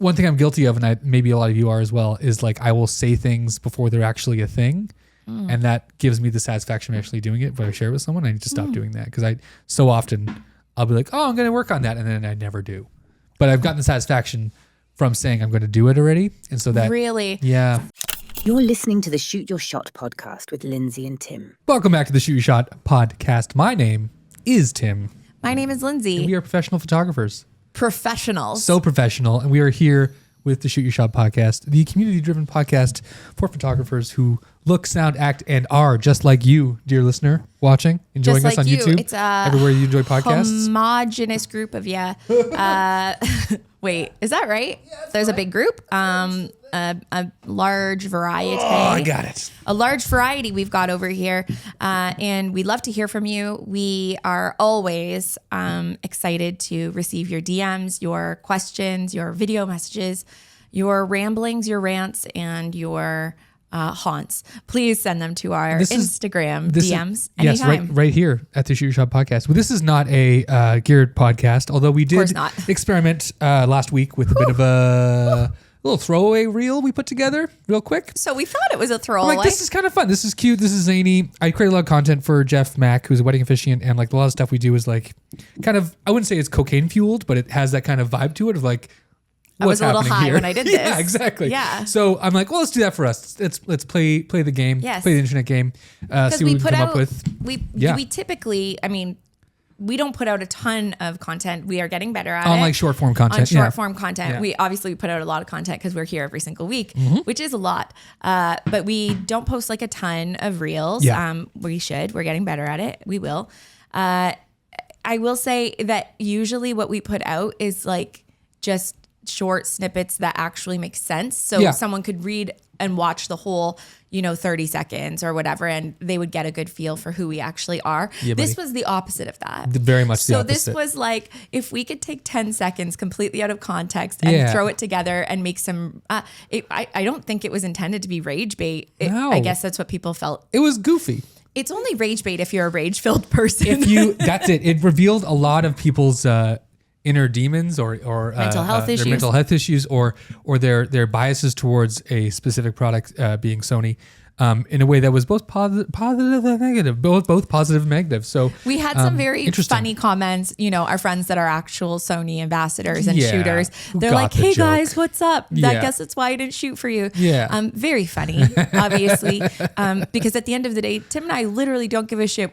one thing I'm guilty of, and maybe a lot of you are as well, is like I will say things before they're actually a thing. And that gives me the satisfaction of actually doing it. When I share it with someone, I need to stop doing that because so often I'll be like, oh, I'm going to work on that. And then I never do. But I've gotten the satisfaction from saying I'm going to do it already. And so that... Really? Yeah. You're listening to the Shoot Your Shot podcast with Lindsay and Tim. Welcome back to the Shoot Your Shot podcast. My name is Tim. My name is Lindsay. And we are professional photographers. Professionals. So professional. And we are here with the Shoot Your Shot podcast, the community-driven podcast for photographers who look, sound, act, and are just like you, dear listener, watching, enjoying just us on like YouTube. It's a everywhere you enjoy podcasts. Homogenous group of wait, is that right? Yeah, there's right. A big group. A large variety. Oh, I got it. A large variety we've got over here, and we'd love to hear from you. We are always excited to receive your DMs, your questions, your video messages, your ramblings, your rants, and your haunts. Please send them to our Instagram DMs anytime. Yes, right here at the Shoot Your Shot podcast. Well, this is not a geared podcast, although we did experiment last week with a bit of a little throwaway reel we put together real quick. So we thought it was a throwaway. Like, this is kind of fun. This is cute. This is zany. I create a lot of content for Jeff Mack, who's a wedding officiant, and like a lot of stuff we do is like kind of, I wouldn't say it's cocaine fueled, but it has that kind of vibe to it of like, I was a little high here? when I did this. Yeah, exactly. Yeah. So I'm like, well, let's do that for us. Let's play the game. Yes. Play the internet game. See what we can come up with. We typically, I mean, we don't put out a ton of content. We are getting better at it. On like short form content. On short form content. Yeah. We obviously put out a lot of content because we're here every single week, which is a lot. But we don't post like a ton of reels. Yeah. We should. We're getting better at it. We will. I will say that usually what we put out is like just short snippets that actually make sense. So someone could read and watch the whole, 30 seconds or whatever, and they would get a good feel for who we actually are. Yeah, this was the opposite of that. Very much the opposite. So this was like, if we could take 10 seconds completely out of context and throw it together and make some, I don't think it was intended to be rage bait. No. I guess that's what people felt. It was goofy. It's only rage bait if you're a rage-filled person. That's it. It revealed a lot of people's inner demons or mental health issues. Their mental health issues or their biases towards a specific product, being Sony, in a way that was both positive and negative, both positive and negative. So we had some very funny comments. Our friends that are actual Sony ambassadors and shooters, they're like, "Hey guys, what's up? I guess that's why I didn't shoot for you." Yeah, very funny, obviously, because at the end of the day, Tim and I literally don't give a shit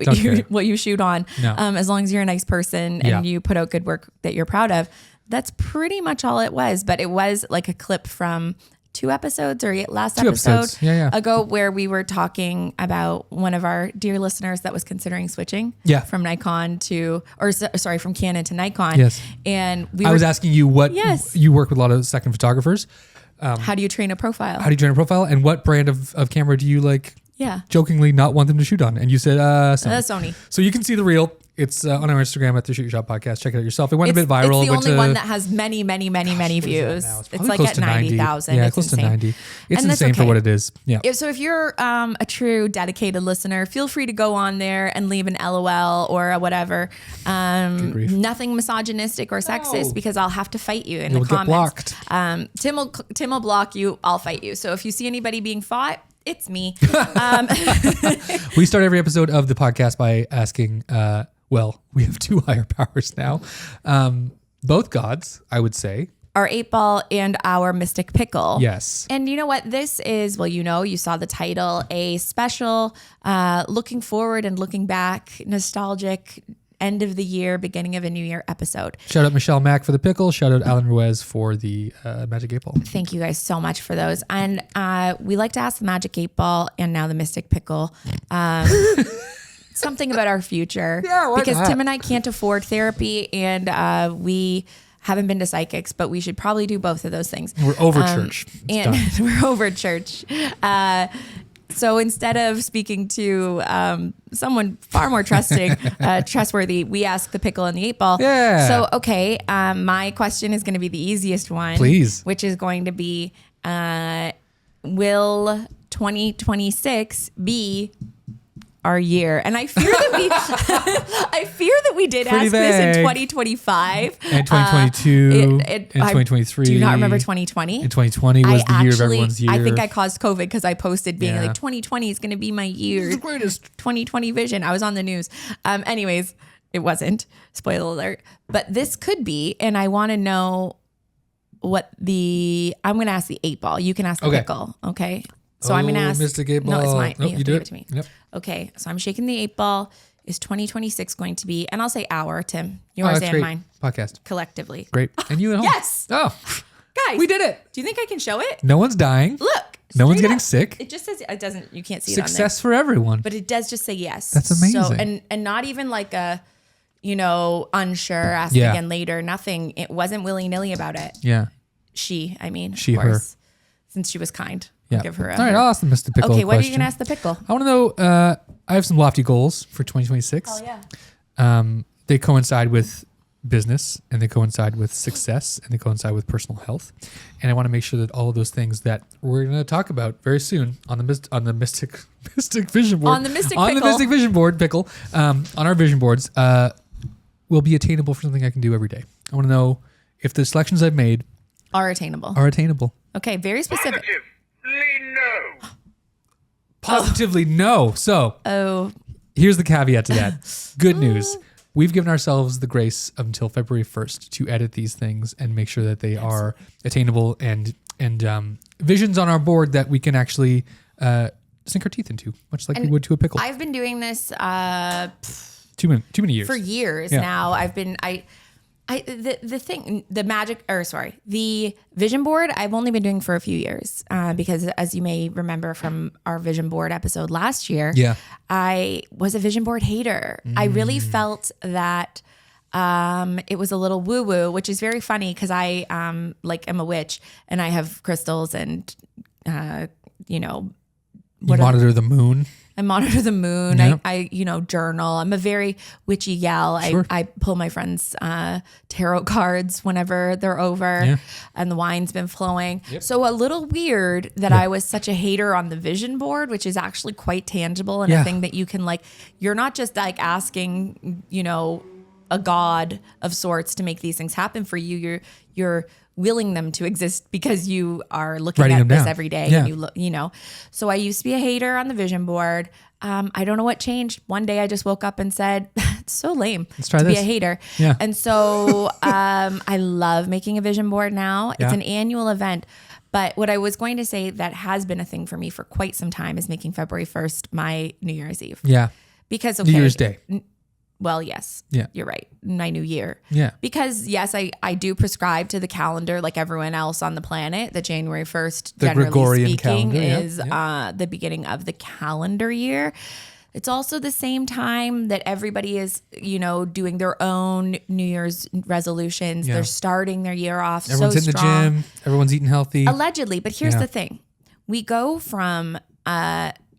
what you shoot on, as long as you're a nice person and you put out good work that you're proud of. That's pretty much all it was. But it was like a clip from 2 episodes or last episode ago where we were talking about one of our dear listeners that was considering switching from Nikon from Canon to Nikon. Yes. And I was asking you what you work with a lot of second photographers. How do you train a profile? And what brand of camera do you like jokingly not want them to shoot on? And you said Sony. So you can see the reel. It's on our Instagram at the Shoot Your Shot podcast. Check it out yourself. It went a bit viral. It's the only one that has many views. It's like at 90,000. Yeah, close to 90. It's insane for what it is. Yeah. So if you're a true dedicated listener, feel free to go on there and leave an LOL or a whatever. Nothing misogynistic or sexist because I'll have to fight you in the comments. Get blocked. Tim will block you. I'll fight you. So if you see anybody being fought, it's me. We start every episode of the podcast by asking, we have 2 higher powers now. Both gods, I would say. Our 8-ball and our Mystic Pickle. Yes. And you know what? This is, you saw the title, a special looking forward and looking back, nostalgic end of the year, beginning of a new year episode. Shout out Michelle Mack for the pickle. Shout out Alan Ruiz for the Magic 8-ball. Thank you guys so much for those. And we like to ask the Magic 8-ball and now the Mystic Pickle something about our future. Yeah, because Tim and I can't afford therapy and we haven't been to psychics, but we should probably do both of those things. We're over church. We're over church. So instead of speaking to someone far more trustworthy, we ask the pickle and the 8-ball. Yeah. So, okay, my question is going to be the easiest one. Please. Which is going to be, will 2026 be our year. And I fear that we did Pretty ask vague. this in 2025. And 2022 and 2023. Do you not remember 2020? And 2020 was the year of everyone's year. I think I caused COVID because I posted being like 2020 is going to be my year. This is the greatest. 2020 vision. I was on the news. Anyways, it wasn't. Spoiler alert. But this could be, and I want to know what I'm going to ask the 8-ball. You can ask the pickle. Okay. So I'm going to ask. Mystic 8-ball. No, it's mine. Nope, you do it to me. Yep. Okay. So I'm shaking the 8-ball. Is 2026 going to be, and I'll say our, Tim, yours and great. Mine. Podcast. Collectively. Great. And you at home. Yes. Oh. Guys. We did it. Do you think I can show it? No one's dying. Look. No one's getting up. sick. It just says, it doesn't, you can't see Success it for everyone. But it does just say yes. That's amazing. So, and not even like a, unsure, ask again later, nothing. It wasn't willy-nilly about it. Yeah. She, of course, her. Since she was kind. Yeah. I'll give her All right, I'll ask the Mr. Pickle Okay, what are you question. going to ask the pickle? I want to know, I have some lofty goals for 2026. Oh, yeah. They coincide with business, and they coincide with success, and they coincide with personal health. And I want to make sure that all of those things that we're going to talk about very soon on the Mystic Vision Board. On the Mystic On Pickle. the Mystic Vision Board, Pickle. On our vision boards, will be attainable for something I can do every day. I want to know if the selections I've made Are attainable. Okay, very specific. Positively no. Positively no. So here's the caveat to that. Good news. We've given ourselves the grace of until February 1st to edit these things and make sure that they are attainable and visions on our board that we can actually sink our teeth into, much like we would to a pickle. I've been doing this Too many years. for years Yeah. now. The vision board I've only been doing for a few years because, as you may remember from our vision board episode last year, I was a vision board hater. I really felt that it was a little woo woo, which is very funny because I am a witch and I have crystals and you monitor the moon. I monitor the moon. Yeah. I journal. I'm a very witchy gal. Sure. I pull my friends' tarot cards whenever they're over and the wine's been flowing. Yep. So a little weird that I was such a hater on the vision board, which is actually quite tangible and a thing that you can you're not just asking, a god of sorts to make these things happen for you. You're willing them to exist because you are looking Writing at them this down. every day Yeah. and you look, So I used to be a hater on the vision board. I don't know what changed. One day I just woke up and said, it's so lame try to be this. a hater. Yeah. And so I love making a vision board now. Yeah. It's an annual event. But what I was going to say that has been a thing for me for quite some time is making February 1st my New Year's Eve. Yeah. Because, New Year's Day. Well, yes. Yeah. You're right. My new year. Yeah. Because, yes, I do prescribe to the calendar like everyone else on the planet. That January 1st, The generally Gregorian speaking, calendar, yeah. is the beginning of the calendar year. It's also the same time that everybody is, doing their own New Year's resolutions. Yeah. They're starting their year off Everyone's so in the strong. gym. Everyone's eating healthy. Allegedly. But here's Yeah. the thing. We go from...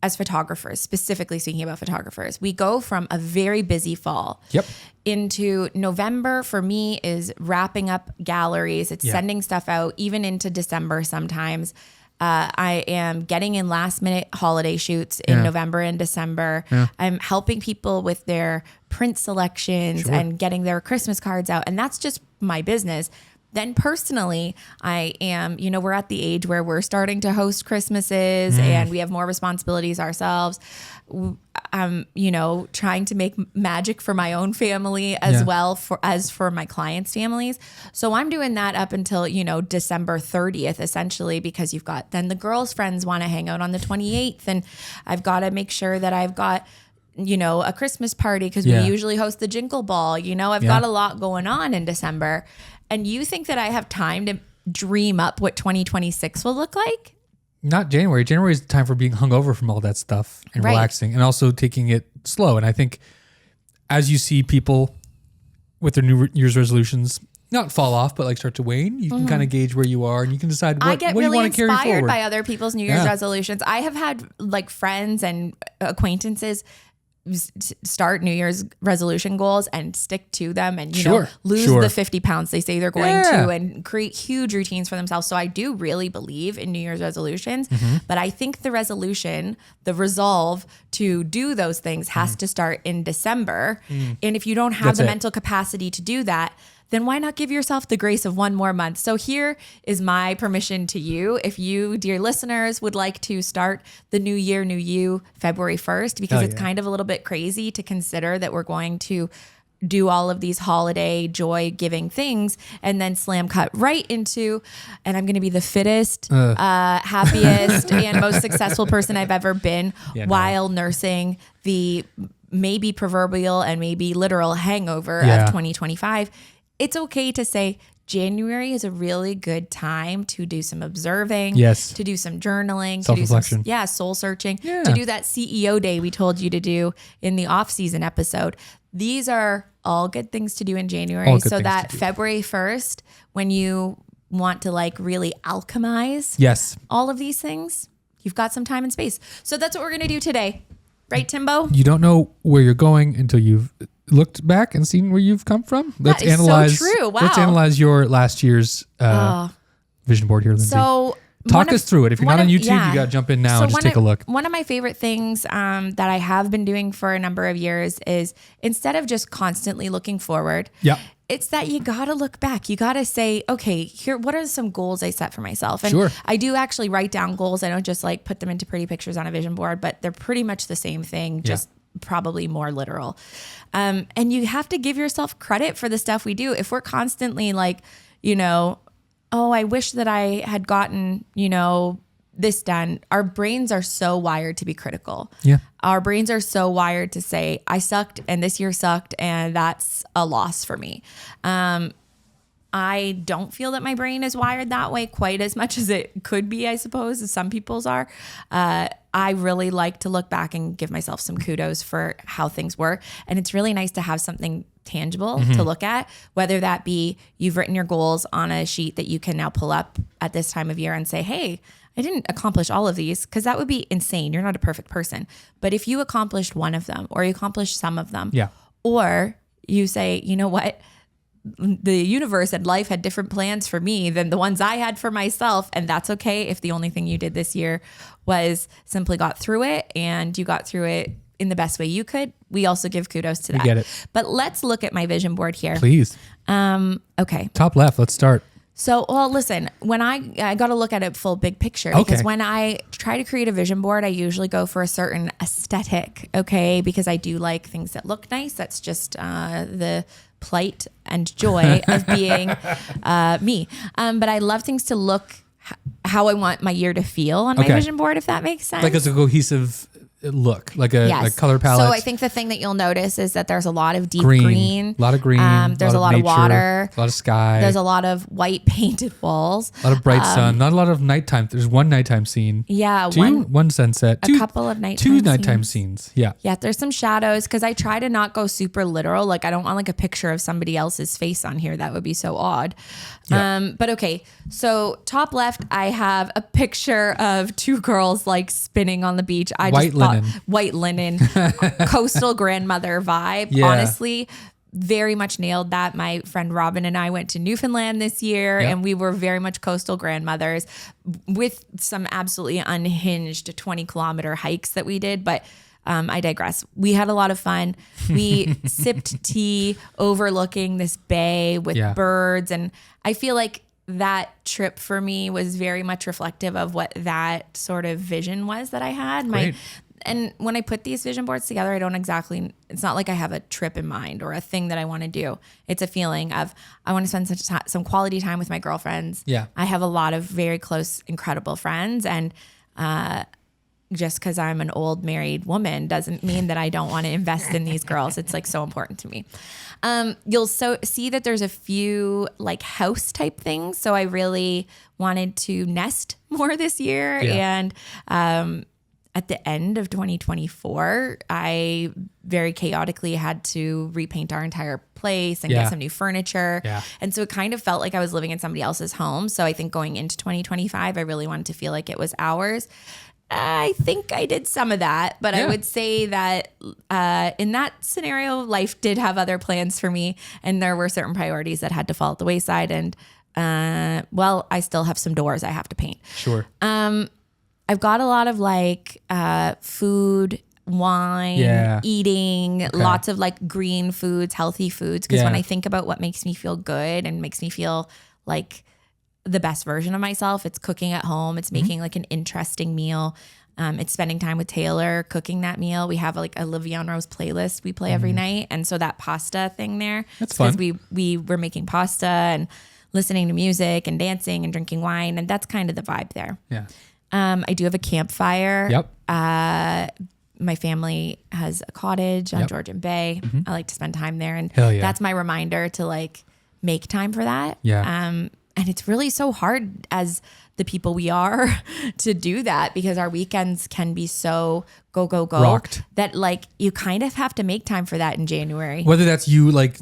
as photographers, specifically speaking about photographers, we go from a very busy fall Yep. into November. For me, is wrapping up galleries. It's sending stuff out, even into December sometimes. I am getting in last minute holiday shoots in November and December. I'm helping people with their print selections and getting their Christmas cards out. And that's just my business. Then personally, I am, we're at the age where we're starting to host Christmases and we have more responsibilities ourselves. I'm, trying to make magic for my own family as well as for my clients' families. So I'm doing that up until, December 30th, essentially, because you've got, then the girls' friends want to hang out on the 28th. And I've got to make sure that I've got, a Christmas party because we usually host the Jingle Ball. I've got a lot going on in December. And you think that I have time to dream up what 2026 will look like? Not January. January is the time for being hungover from all that stuff and relaxing and also taking it slow. And I think as you see people with their New Year's resolutions not fall off, but start to wane, you can kind of gauge where you are and you can decide what really you want to carry forward. inspired by other people's New Year's resolutions. I have had friends and acquaintances start New Year's resolution goals and stick to them and, you know, lose the 50 pounds they say they're going to and create huge routines for themselves. So I do really believe in New Year's resolutions, but I think the resolution, the resolve to do those things has to start in December. And if you don't have the mental capacity to do that, then why not give yourself the grace of one more month? So here is my permission to you. If you, dear listeners, would like to start the new year, new you, February 1st, because it's kind of a little bit crazy to consider that we're going to do all of these holiday joy giving things and then slam cut right into, and I'm going to be the fittest, happiest and most successful person I've ever been while nursing the maybe proverbial and maybe literal hangover of 2025. It's okay to say January is a really good time to do some observing, to do some journaling, to do some soul searching, to do that CEO day we told you to do in the off-season episode. These are all good things to do in January, so that February 1st, when you want to like really alchemize all of these things, you've got some time and space. So that's what we're going to do today. Right, Timbo? You don't know where you're going until you've looked back and seen where you've come from. That is so true. Wow. Let's analyze your last year's vision board here, Lindsay. So talk us through it. If you're not on YouTube, you got to jump in now and just take a look. One of my favorite things that I have been doing for a number of years is instead of just constantly looking forward, it's that you got to look back. You got to say, okay, here, what are some goals I set for myself? And I do actually write down goals. I don't just like put them into pretty pictures on a vision board, but they're pretty much the same thing, just probably more literal. And you have to give yourself credit for the stuff we do. If we're constantly like, you know, oh, I wish that I had gotten, you know, this done. Our brains are so wired to be critical. Our brains are so wired to say, I sucked and this year sucked and that's a loss for me. I don't feel that my brain is wired that way quite as much as it could be, I suppose, as some people's are. I really like to look back and give myself some kudos for how things were. And it's really nice to have something tangible to look at, whether that be you've written your goals on a sheet that you can now pull up at this time of year and say, hey, I didn't accomplish all of these, because that would be insane. You're not a perfect person. But if you accomplished one of them, or you accomplished some of them, or you say, you know what, the universe and life had different plans for me than the ones I had for myself. And that's okay if the only thing you did this year was simply got through it, and you got through it in the best way you could. We also give kudos to that. We get it. But let's look at my vision board here. Please. Okay. Top left. Let's start. So, well, listen, when I got to look at it full big picture, because when I try to create a vision board, I usually go for a certain aesthetic, because I do like things that look nice. That's just the plight and joy of being me. But I love things to look how I want my year to feel on my vision board, if that makes sense. Like it's a cohesive look, like a color palette. So I think the thing that you'll notice is that there's a lot of deep green. A lot of green. There's a lot of water. A lot of sky. There's a lot of white painted walls. A lot of bright sun. Not a lot of nighttime. There's one nighttime scene. Yeah. One sunset. A couple of nighttime Two nighttime scenes. Yeah. Yeah. There's some shadows, because I try to not go super literal. Like I don't want like a picture of somebody else's face on here. That would be so odd. Yeah. But okay. So top left, I have a picture of two girls like spinning on the beach. White linen, coastal grandmother vibe. Yeah. Honestly, very much nailed that. My friend Robin and I went to Newfoundland this year, and we were very much coastal grandmothers with some absolutely unhinged 20-kilometer hikes that we did. But I digress. We had a lot of fun. We sipped tea overlooking this bay with birds. And I feel like that trip for me was very much reflective of what that sort of vision was that I had. And when I put these vision boards together, it's not like I have a trip in mind or a thing that I want to do. It's a feeling of, I want to spend some quality time with my girlfriends. Yeah. I have a lot of very close, incredible friends. And just because I'm an old married woman doesn't mean that I don't want to invest in these girls. It's like so important to me. You'll see that there's a few like house type things. So I really wanted to nest more this year. Yeah. And at the end of 2024, I very chaotically had to repaint our entire place and get some new furniture. Yeah. And so it kind of felt like I was living in somebody else's home. So I think going into 2025, I really wanted to feel like it was ours. I think I did some of that, but I would say that in that scenario, life did have other plans for me, and there were certain priorities that had to fall at the wayside. And I still have some doors I have to paint. Sure. I've got a lot of like food, wine, eating, lots of like green foods, healthy foods. Because when I think about what makes me feel good and makes me feel like the best version of myself, it's cooking at home. It's making like an interesting meal. It's spending time with Taylor, cooking that meal. We have like a Olivia and Rose playlist we play every night. And so that pasta thing there, that's fun. Because we were making pasta and listening to music and dancing and drinking wine. And that's kind of the vibe there. Yeah. I do have a campfire. Yep. My family has a cottage on Georgian Bay. I like to spend time there. And that's my reminder to like make time for that. Yeah. And it's really so hard as the people we are to do that, because our weekends can be so go, rocked, that like you kind of have to make time for that in January. Whether that's you like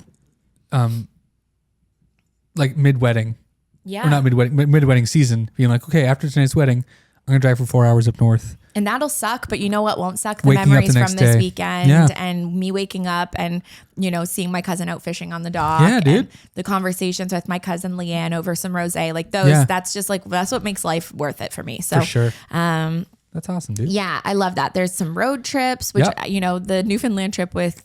mid-wedding. Yeah. Or not mid-wedding season, being like, okay, after tonight's wedding, I'm going to drive for 4 hours up north. And that'll suck, but you know what won't suck? The Waking memories up the from next this day. weekend Yeah. and me waking up and, you know, seeing my cousin out fishing on the dock. Yeah, dude. And the conversations with my cousin Leanne over some rosé, like those, that's just like, that's what makes life worth it for me. So for sure. That's awesome, dude. Yeah, I love that. There's some road trips, which, you know, the Newfoundland trip with,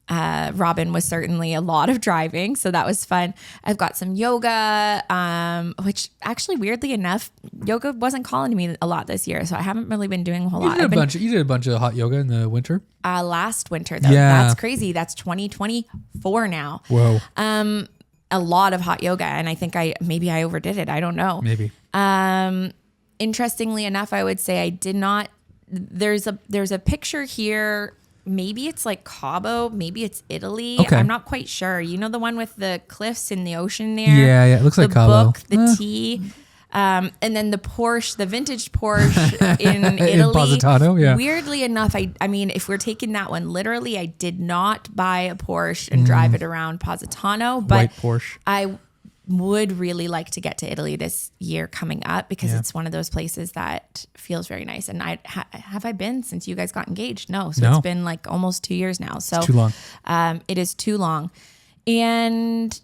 Robin was certainly a lot of driving. So that was fun. I've got some yoga, which actually weirdly enough, yoga wasn't calling to me a lot this year. So I haven't really been doing a whole lot. You did a bunch of hot yoga in the winter. Last winter though. Yeah. That's crazy. That's 2024 now. Whoa. A lot of hot yoga. And I think maybe I overdid it. I don't know. Maybe. Interestingly enough, I would say I did not, there's a picture here. Maybe it's like Cabo. Maybe it's Italy. Okay. I'm not quite sure. You know, the one with the cliffs in the ocean there? Yeah. It looks like Cabo. The book, the tea. And then the Porsche, the vintage Porsche in Italy. In Positano, yeah. Weirdly enough, I mean, if we're taking that one literally, I did not buy a Porsche and drive it around Positano. But White Porsche. I would really like to get to Italy this year coming up, because it's one of those places that feels very nice. And have I been since you guys got engaged? No. So it's been like almost 2 years now. So it's too long. It is too long. And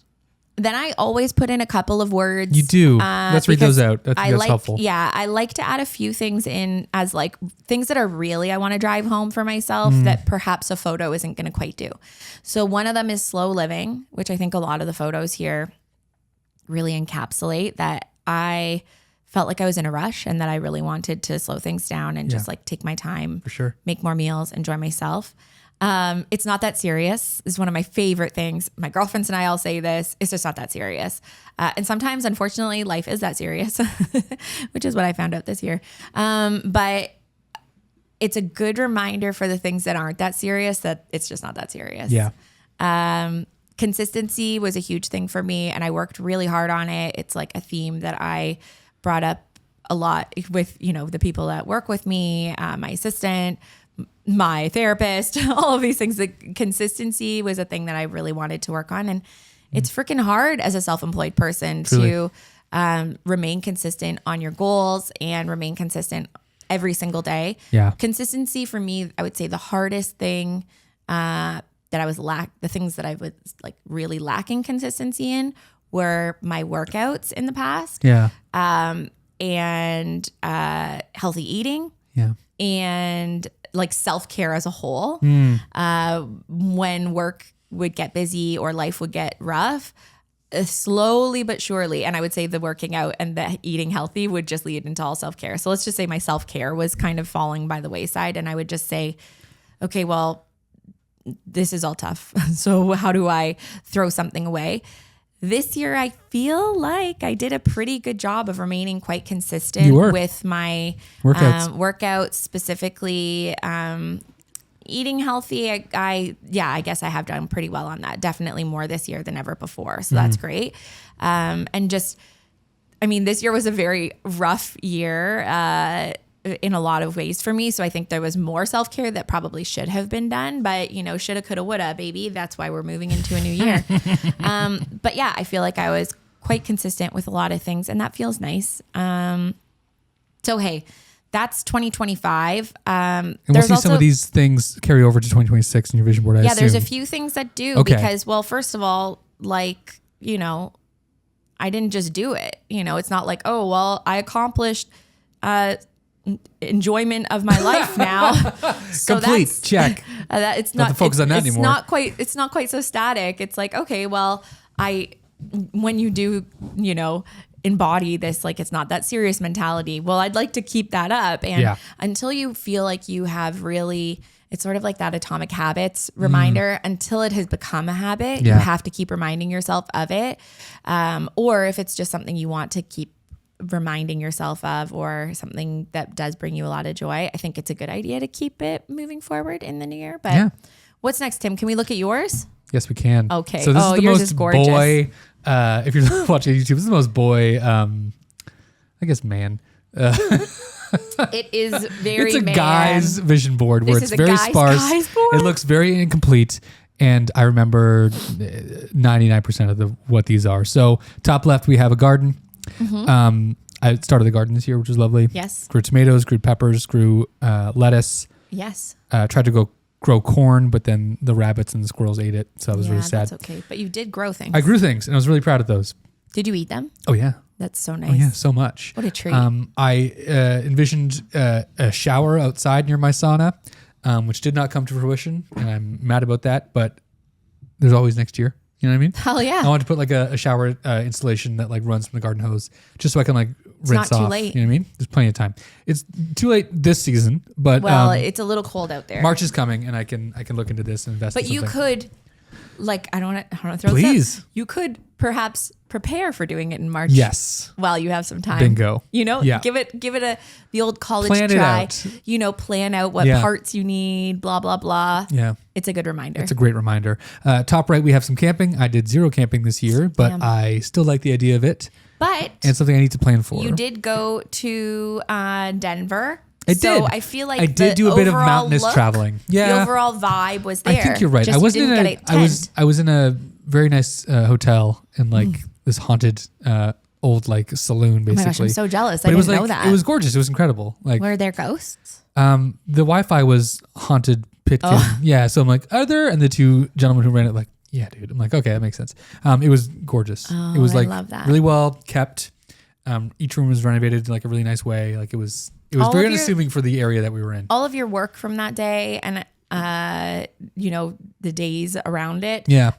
then I always put in a couple of words. You do. Let's read those out. That's helpful. Yeah. I like to add a few things in as like things that are really, I want to drive home for myself that perhaps a photo isn't going to quite do. So one of them is slow living, which I think a lot of the photos here really encapsulate that. I felt like I was in a rush and that I really wanted to slow things down and just like take my time, for sure, make more meals, enjoy myself. It's not that serious is one of my favorite things. My girlfriends and I all say this. It's just not that serious. And sometimes, unfortunately, life is that serious, which is what I found out this year. But it's a good reminder for the things that aren't that serious that it's just not that serious. Yeah. Consistency was a huge thing for me, and I worked really hard on it. It's like a theme that I brought up a lot with, you know, the people that work with me, my assistant, my therapist, all of these things. The consistency was a thing that I really wanted to work on. And it's freaking hard as a self-employed person to remain consistent on your goals and remain consistent every single day. Yeah. Consistency for me, I would say the hardest thing, that I was the things that I was like really lacking consistency in were my workouts in the past. Yeah. And healthy eating. Yeah. And like self-care as a whole. When work would get busy or life would get rough, slowly but surely, and I would say the working out and the eating healthy would just lead into all self-care. So let's just say my self-care was kind of falling by the wayside, and I would just say, okay, well, this is all tough. So how do I throw something away? This year, I feel like I did a pretty good job of remaining quite consistent with my workouts, specifically eating healthy. I guess I have done pretty well on that. Definitely more this year than ever before. So that's great. And just, I mean, this year was a very rough year in a lot of ways for me. So I think there was more self-care that probably should have been done, but you know, shoulda, coulda, woulda, baby. That's why we're moving into a new year. But yeah, I feel like I was quite consistent with a lot of things, and that feels nice. So, hey, that's 2025. And we'll see some of these things carry over to 2026 in your vision board. There's a few things that do because, well, first of all, like, you know, I didn't just do it. You know, it's not like, oh, well, I accomplished enjoyment of my life now. So complete check. It's not to focus on that anymore. It's not quite so static. It's like, okay, well, when you do, you know, embody this, like, it's not that serious mentality. Well, I'd like to keep that up. And until you feel like you have really, it's sort of like that Atomic Habits reminder, until it has become a habit, you have to keep reminding yourself of it. Or if it's just something you want to keep reminding yourself of, or something that does bring you a lot of joy, I think it's a good idea to keep it moving forward in the new year. But what's next, Tim? Can we look at yours? Yes, we can. Okay. So this is the yours most is gorgeous. boy, if you're watching YouTube, this is the most boy, I guess, man. It is very It's a guy's vision board where it's very sparse. It looks very incomplete. And I remember 99% of what these are. So top left, we have a garden. I started the garden this year, which was lovely. Yes. Grew tomatoes, grew peppers, grew lettuce. Yes. Tried to grow corn, but then the rabbits and the squirrels ate it. So I was really sad. That's okay. But you did grow things. I grew things and I was really proud of those. Did you eat them? Oh, yeah. That's so nice. Oh, yeah, so much. What a treat. I envisioned a shower outside near my sauna, which did not come to fruition. And I'm mad about that, but there's always next year. You know what I mean? Hell yeah. I wanted to put like a shower installation that like runs from the garden hose just so I can like rinse off. Not too late. You know what I mean? There's plenty of time. It's too late this season, but it's a little cold out there. March is coming and I can look into this and invest in But something. you could, like, I don't want to throw Please. this up. You could perhaps prepare for doing it in March. Yes. While you have some time. Bingo. You know, Yeah. give it the old college Plan it try. out. You know, plan out what parts you need, blah, blah, blah. Yeah. It's a good reminder. It's a great reminder. Top right, we have some camping. I did 0 camping this year, but I still like the idea of it. But and it's something I need to plan for. You did go to Denver. I did. So I feel like I did do a bit of mountainous traveling. Yeah. The overall vibe was there. I think you're right. Just I wasn't you didn't in get a tent. I was in a very nice hotel in like this haunted old like saloon basically. Oh my gosh, I'm so jealous. But I didn't know that. It was gorgeous. It was incredible. Like, were there ghosts? The Wi-Fi was haunted Pitkin. Oh. Yeah. So I'm like, are there? And the two gentlemen who ran it like, yeah, dude. I'm like, okay, that makes sense. It was gorgeous. It was like really well kept. Each room was renovated in like a really nice way. Like it was very unassuming for the area that we were in. All of your work from that day and you know, the days around it. Yeah.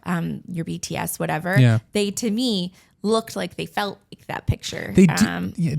Your BTS, whatever. Yeah. They to me looked like they felt like that picture. They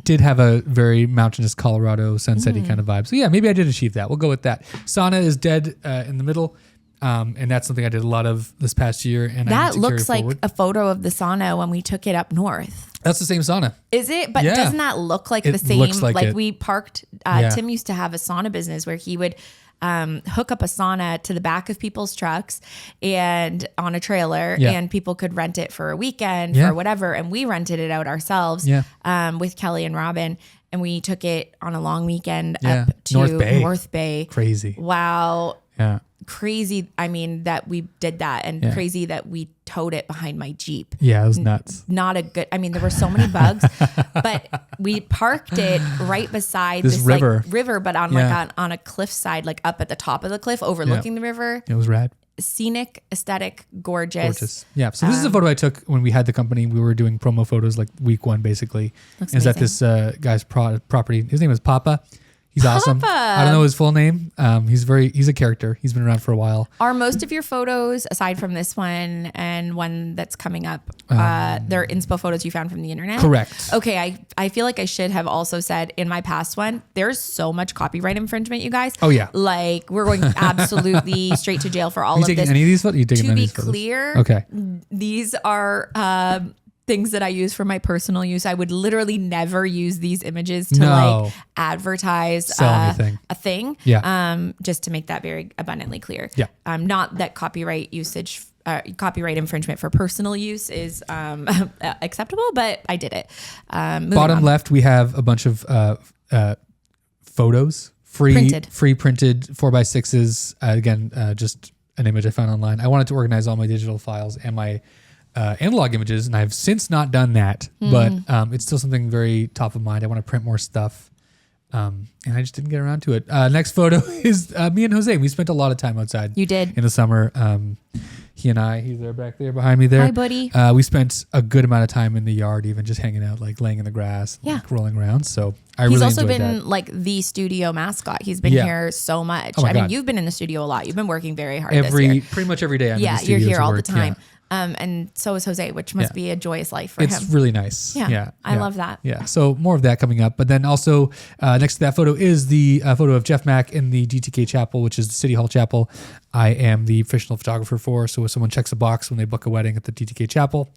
did have a very mountainous Colorado sunset-y kind of vibe. So yeah, maybe I did achieve that. We'll go with that. Sauna is dead in the middle. And that's something I did a lot of this past year. And that looks like a photo of the sauna when we took it up north. That's the same sauna. Is it? But doesn't that look like the same? Looks like it. We parked, Tim used to have a sauna business where he would hook up a sauna to the back of people's trucks and on a trailer and people could rent it for a weekend for whatever. And we rented it out ourselves with Kelly and Robin. And we took it on a long weekend up to North Bay. Crazy. Wow. Yeah. Crazy. I mean, that we did that and crazy that we towed it behind my Jeep. Yeah, it was nuts. Not a good, I mean, there were so many bugs, but we parked it right beside this river, like, river, but on like on a cliff side, like up at the top of the cliff overlooking the river. It was rad. Scenic, aesthetic, gorgeous. Yeah. So this is a photo I took when we had the company. We were doing promo photos like week 1, basically. Looks is at this guy's property. His name is Papa. He's awesome. I don't know his full name. He's a character. He's been around for a while. Are most of your photos, aside from this one and one that's coming up, they're inspo photos you found from the internet? Correct. Okay, I feel like I should have also said in my past one, there's so much copyright infringement, you guys. Oh yeah. Like we're going absolutely straight to jail for all of this. Are you taking any of these photos? To be clear, okay, these are things that I use for my personal use. I would literally never use these images to like advertise a thing. Yeah. Just to make that very abundantly clear. Yeah. Not that copyright usage, copyright infringement for personal use is acceptable, but I did it. Bottom left, we have a bunch of photos, free printed 4x6s. Again, just an image I found online. I wanted to organize all my digital files and my analog images, and I've since not done that, but it's still something very top of mind. I want to print more stuff. And I just didn't get around to it. Next photo is me and Jose. We spent a lot of time outside. You did. In the summer. He and I, he's there back there behind me there. Hi, buddy. We spent a good amount of time in the yard, even just hanging out, like laying in the grass, like rolling around. So I really enjoyed that. He's also been like the studio mascot. He's been here so much. Oh my God. mean, you've been in the studio a lot. You've been working very hard this year. Pretty much every day I'm in the studio. Yeah, you're here all work. the time. And so is Jose, which must be a joyous life for him. It's really nice. Yeah. I love that. Yeah. So more of that coming up. But then also next to that photo is the photo of Jeff Mack in the DTK Chapel, which is the City Hall Chapel I am the official photographer for. So if someone checks a box when they book a wedding at the DTK Chapel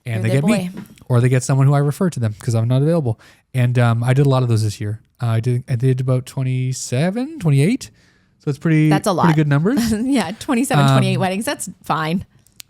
and they get me, or they get someone who I refer to them because I'm not available. And I did a lot of those this year. I did about 27, 28. So it's that's a lot. Pretty good numbers. Yeah. 27, 28 weddings. That's fine.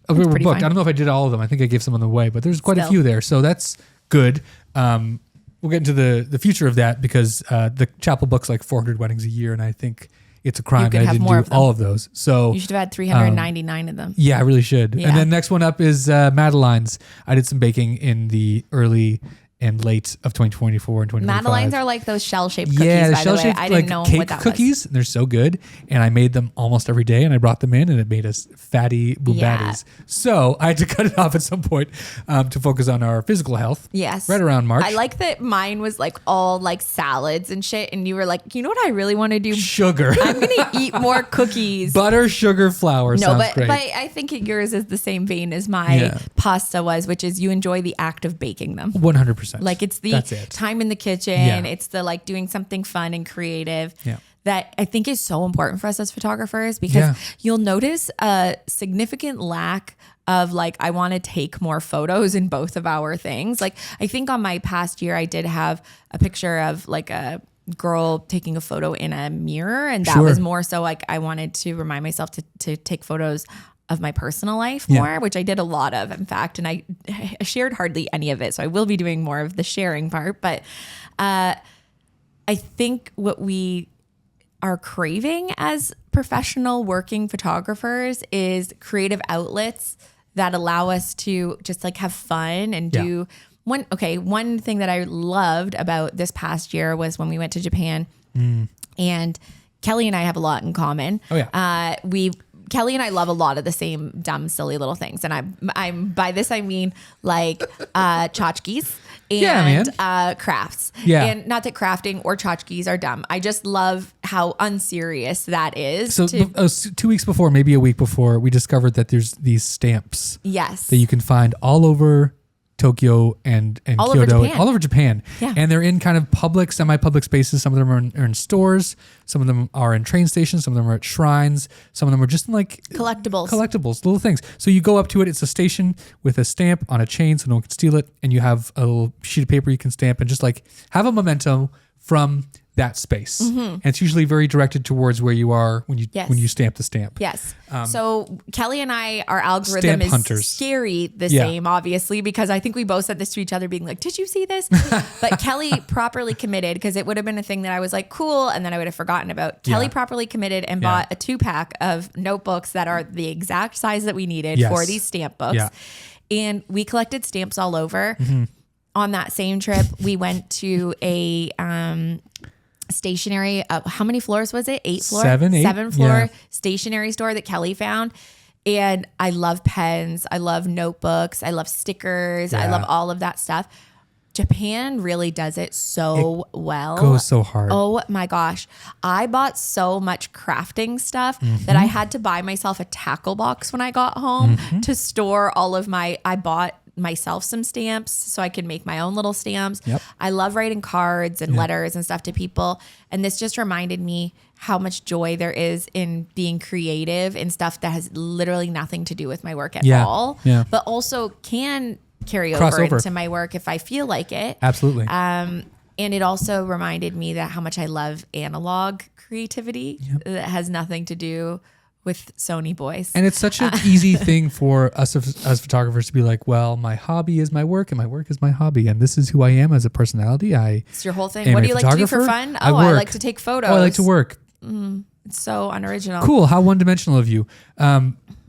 We were booked. I don't know if I did all of them. I think I gave some of them away, but there's quite a few there. So that's good. We'll get into the future of that because the chapel books like 400 weddings a year, and I think it's a crime that I didn't do all of those. So you should have had 399 of them. Yeah, I really should. Yeah. And then next one up is Madeline's. I did some baking in the early and late of 2024 and 2025. Madeleines are like those shell-shaped cookies, by the way. I didn't know what that cookies. was. They're so good. And I made them almost every day, and I brought them in, and it made us fatty boombatties. So I had to cut it off at some point to focus on our physical health. Yes. Right around March. I like that mine was like all like salads and shit, and you were like, you know what I really want to do? Sugar. I'm going to eat more cookies. Butter, sugar, flour. No, sounds great. But I think yours is the same vein as my pasta was, which is you enjoy the act of baking them. 100%. Like it's the time in the kitchen. It's the like doing something fun and creative that I think is so important for us as photographers because you'll notice a significant lack of like, I want to take more photos in both of our things. Like I think on my past year, I did have a picture of like a girl taking a photo in a mirror. And that was more so like, I wanted to remind myself to take photos of my personal life more, which I did a lot of, in fact, and I shared hardly any of it. So I will be doing more of the sharing part, but I think what we are craving as professional working photographers is creative outlets that allow us to just like have fun and do one thing that I loved about this past year was when we went to Japan and Kelly and I have a lot in common. Kelly and I love a lot of the same dumb, silly little things. And I'm by this, I mean like tchotchkes and crafts. Yeah. And not that crafting or tchotchkes are dumb. I just love how unserious that is. So 2 weeks before, maybe a week before, we discovered that there's these stamps that you can find all over Tokyo and all Kyoto, all over Japan. Yeah. And they're in kind of public, semi-public spaces. Some of them are in stores. Some of them are in train stations. Some of them are at shrines. Some of them are just in like collectibles, little things. So you go up to it. It's a station with a stamp on a chain so no one can steal it. And you have a little sheet of paper you can stamp and just like have a memento from that space. And it's usually very directed towards where you are when you stamp the stamp. Yes. So Kelly and I, our algorithm is scary the same, obviously, because I think we both said this to each other being like, did you see this? But Kelly properly committed because it would have been a thing that I was like, cool. And then I would have forgotten about. Kelly properly committed and bought a 2-pack of notebooks that are the exact size that we needed for these stamp books. Yeah. And we collected stamps all over. On that same trip, we went to a stationery, how many floors was it? 8 floor? 7 floor stationery store that Kelly found. And I love pens. I love notebooks. I love stickers. I love all of that stuff. Japan really does it so well. Goes so hard. Oh my gosh. I bought so much crafting stuff that I had to buy myself a tackle box when I got home to store all of I bought myself some stamps so I can make my own little stamps. I love writing cards and letters and stuff to people. And this just reminded me how much joy there is in being creative in stuff that has literally nothing to do with my work at all, but also can carry over into my work if I feel like it. Absolutely. And it also reminded me that how much I love analog creativity that has nothing to do with Sony boys. And it's such an easy thing for us as photographers to be like, well, my hobby is my work and my work is my hobby. And this is who I am as a personality. It's your whole thing. What do you like to do for fun? I like to take photos. Oh, I like to work. It's so unoriginal. Cool. How one-dimensional of you.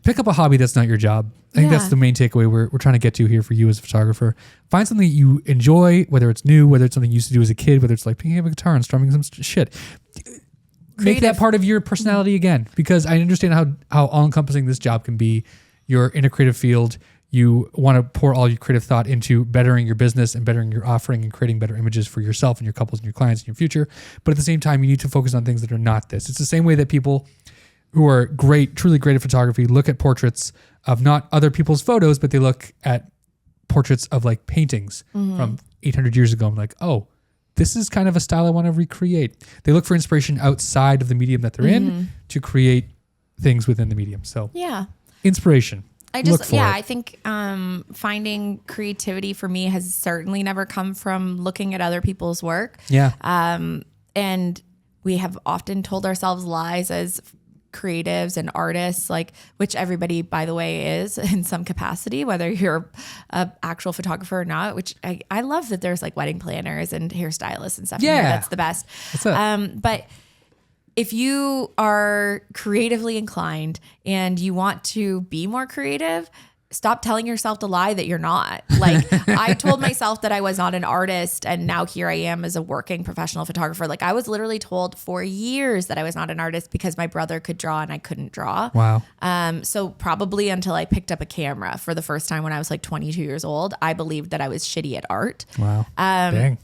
Pick up a hobby that's not your job. I think that's the main takeaway we're trying to get to here for you as a photographer. Find something you enjoy, whether it's new, whether it's something you used to do as a kid, whether it's like picking up a guitar and strumming some shit. Make that part of your personality again, because I understand how all-encompassing this job can be. You're in a creative field. You want to pour all your creative thought into bettering your business and bettering your offering and creating better images for yourself and your couples and your clients in your future. But at the same time, you need to focus on things that are not this. It's the same way that people who are great, truly great at photography, look at portraits of not other people's photos, but they look at portraits of like paintings from 800 years ago. I'm like, oh, this is kind of a style I want to recreate. They look for inspiration outside of the medium that they're in to create things within the medium. So inspiration. I think finding creativity for me has certainly never come from looking at other people's work. Yeah. And we have often told ourselves lies as creatives and artists, like, which everybody, by the way, is in some capacity, whether you're an actual photographer or not, which I love that there's like wedding planners and hairstylists and stuff. Yeah. That's the best. But if you are creatively inclined and you want to be more creative, stop telling yourself the lie that you're not. Like I told myself that I was not an artist, and now here I am as a working professional photographer. Like I was literally told for years that I was not an artist because my brother could draw and I couldn't draw. Wow. So probably until I picked up a camera for the first time when I was like 22 years old, I believed that I was shitty at art. Wow. Dang.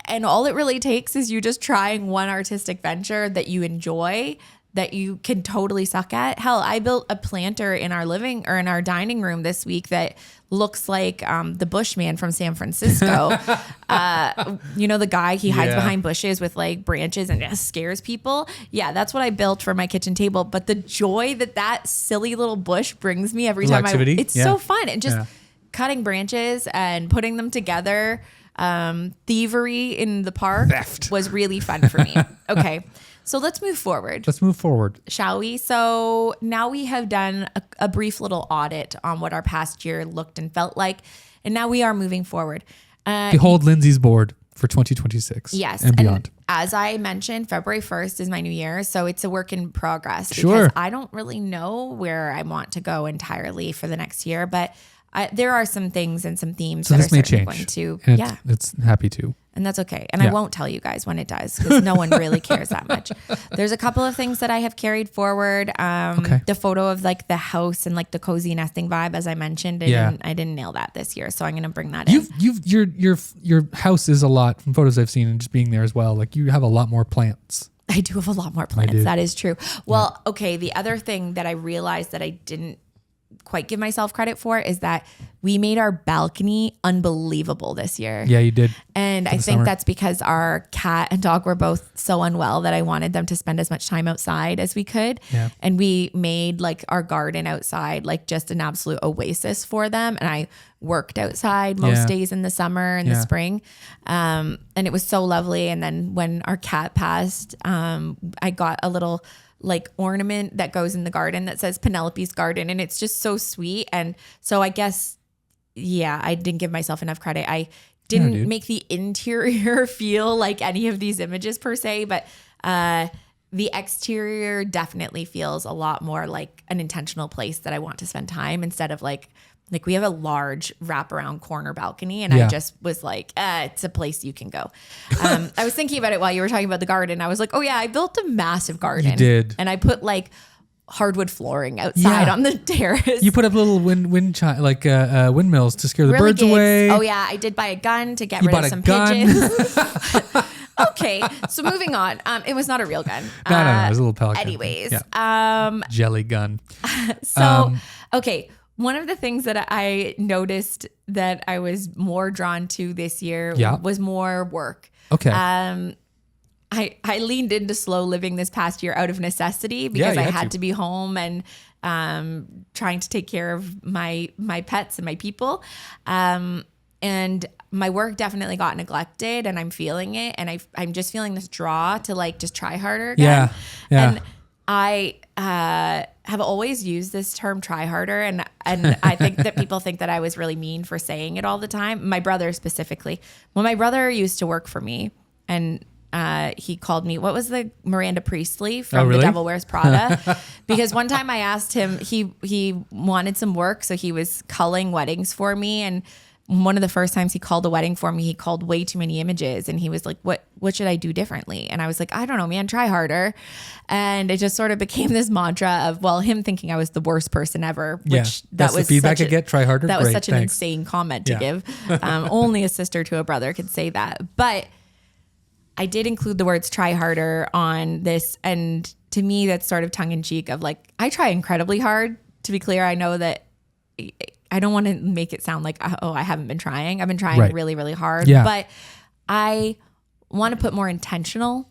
And all it really takes is you just trying one artistic venture that you enjoy, that you can totally suck at. Hell, I built a planter in our in our dining room this week that looks like the Bushman from San Francisco. You know, the guy, he hides behind bushes with like branches and it scares people. Yeah, that's what I built for my kitchen table. But the joy that silly little bush brings me every time it's so fun. And just cutting branches and putting them together, thievery in the park was really fun for me. Okay. So let's move forward. Shall we? So now we have done a brief little audit on what our past year looked and felt like. And now we are moving forward. Behold Lindsay's board for 2026. Yes. And beyond. And as I mentioned, February 1st is my new year. So it's a work in progress. Because I don't really know where I want to go entirely for the next year. But there are some things and some themes that are certainly going to. It's happy to. And that's okay. And I won't tell you guys when it does because no one really cares that much. There's a couple of things that I have carried forward. The photo of like the house and like the cozy nesting vibe, as I mentioned. I didn't nail that this year. So I'm going to bring that in. Your house is a lot from photos I've seen and just being there as well. Like you have a lot more plants. I do have a lot more plants. That is true. Well, okay. The other thing that I realized that I didn't quite give myself credit for is that we made our balcony unbelievable this year. Yeah, you did. And I think that's because our cat and dog were both so unwell that I wanted them to spend as much time outside as we could. Yeah. And we made like our garden outside like just an absolute oasis for them. And I worked outside most days in the summer and the spring. And it was so lovely. And then when our cat passed, I got a little like ornament that goes in the garden that says Penelope's Garden. And it's just so sweet. And so I guess, I didn't give myself enough credit. I didn't make the interior feel like any of these images per se, but the exterior definitely feels a lot more like an intentional place that I want to spend time instead of like we have a large wraparound corner balcony and I just was like, it's a place you can go. I was thinking about it while you were talking about the garden. I was like, oh yeah, I built a massive garden. You did. And I put like hardwood flooring outside on the terrace. You put up little windmills to scare the birds gigs. Away. Oh yeah, I did buy a gun to get rid of some pigeons. Okay, so moving on. It was not a real gun. No, it was a little pellet gun. Anyways. Jelly gun. Okay. One of the things that I noticed that I was more drawn to this year was more work. Okay. I leaned into slow living this past year out of necessity because I had to be home and trying to take care of my pets and my people. And my work definitely got neglected and I'm feeling it. And I'm just feeling this draw to like just try harder again. Yeah. And I have always used this term try harder. And I think that people think that I was really mean for saying it all the time. My brother specifically. Well, my brother used to work for me and he called me, what was the Miranda Priestley from The Devil Wears Prada? Because one time I asked him, he wanted some work. So he was culling weddings for me. And one of the first times he called a wedding for me, he called way too many images. And he was like, what should I do differently? And I was like, I don't know, man, try harder. And it just sort of became this mantra of, well, him thinking I was the worst person ever, which that's the feedback I get. Try harder. That was such an insane comment to give. Only a sister to a brother could say that. But I did include the words try harder on this. And to me, that's sort of tongue in cheek of like, I try incredibly hard. To be clear, I know that I don't want to make it sound like, oh, I haven't been trying. I've been trying really, really hard. Yeah. But I want to put more intentional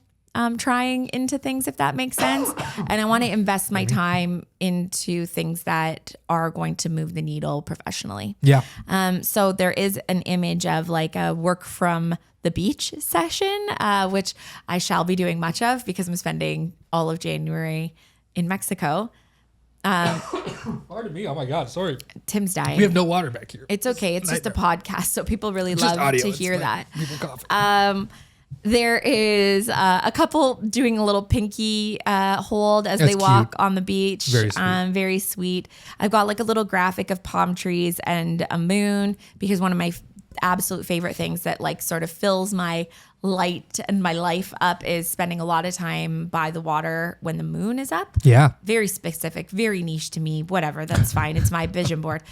trying into things, if that makes sense. And I want to invest my time into things that are going to move the needle professionally. Yeah. So there is an image of like a work from the beach session, which I shall be doing much of because I'm spending all of January in Mexico. Pardon me. Oh my God. Sorry. Tim's dying. We have no water back here. It's okay. It's just a podcast. So people really love to hear that. People cough. There is a couple doing a little pinky hold as they walk on the beach. Very sweet. Very sweet. I've got like a little graphic of palm trees and a moon because one of my absolute favorite things that like sort of fills my light and my life up is spending a lot of time by the water when the moon is up. Yeah. Very specific, very niche to me. Whatever, that's fine. It's my vision board.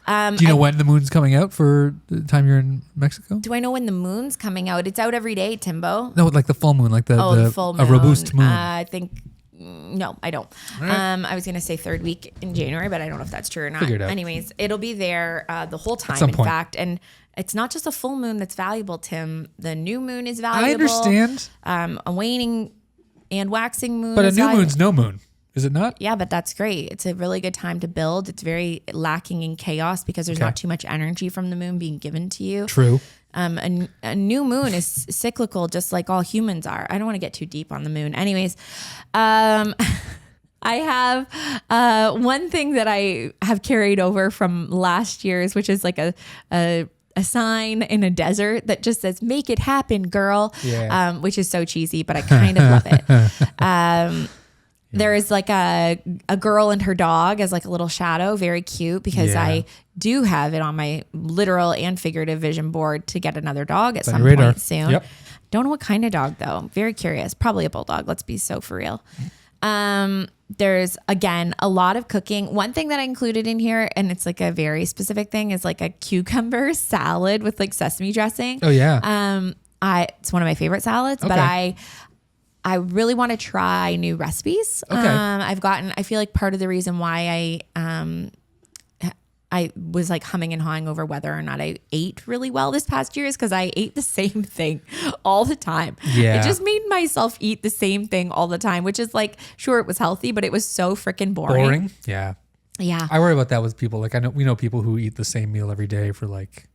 Do you know when the moon's coming out for the time you're in Mexico? Do I know when the moon's coming out? It's out every day, Timbo. No, like the full moon, like the full moon. A robust moon. I think. No, I don't. Right. I was going to say third week in January, but I don't know if that's true or not. Figure it out. Anyways, it'll be there the whole time, in fact. And it's not just a full moon that's valuable, Tim. The new moon is valuable. I understand. A waning and waxing moon But is a new valuable. moon's no moon, is it not? Yeah, but that's great. It's a really good time to build. It's very lacking in chaos because there's not too much energy from the moon being given to you. True. A new moon is cyclical, just like all humans are. I don't want to get too deep on the moon. Anyways, I have one thing that I have carried over from last year's, which is like a sign in a desert that just says, make it happen, girl, which is so cheesy, but I kind of love it. There is like a girl and her dog as like a little shadow, very cute because I do have it on my literal and figurative vision board to get another dog at some point soon. Yep. Don't know what kind of dog though. Very curious. Probably a bulldog. Let's be so for real. There's again a lot of cooking. One thing that I included in here, and it's like a very specific thing, is like a cucumber salad with like sesame dressing. Oh yeah. It's one of my favorite salads, but I really want to try new recipes. Okay. I feel like part of the reason why I was like humming and hawing over whether or not I ate really well this past year is because I ate the same thing all the time. Yeah. It just made myself eat the same thing all the time, which is like, sure, it was healthy, but it was so freaking boring. Boring? Yeah. Yeah. I worry about that with people. Like we know people who eat the same meal every day for like.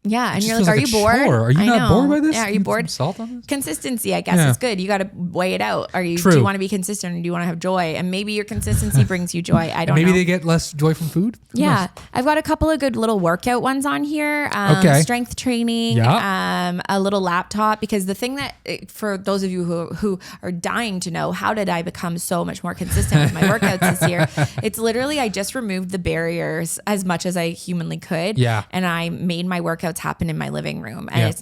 Yeah, and you're like, are you bored? Chore. Are you not bored by this? Yeah, are you bored? Salt on this? Consistency, I guess, is good. You got to weigh it out. Do you want to be consistent or do you want to have joy? And maybe your consistency brings you joy. I don't know. Maybe they get less joy from food? Yeah. I've got a couple of good little workout ones on here. Strength training, a little laptop. Because the thing that, for those of you who are dying to know, how did I become so much more consistent with my workouts this year? It's literally, I just removed the barriers as much as I humanly could. Yeah. And I made my workouts happen in my living room. And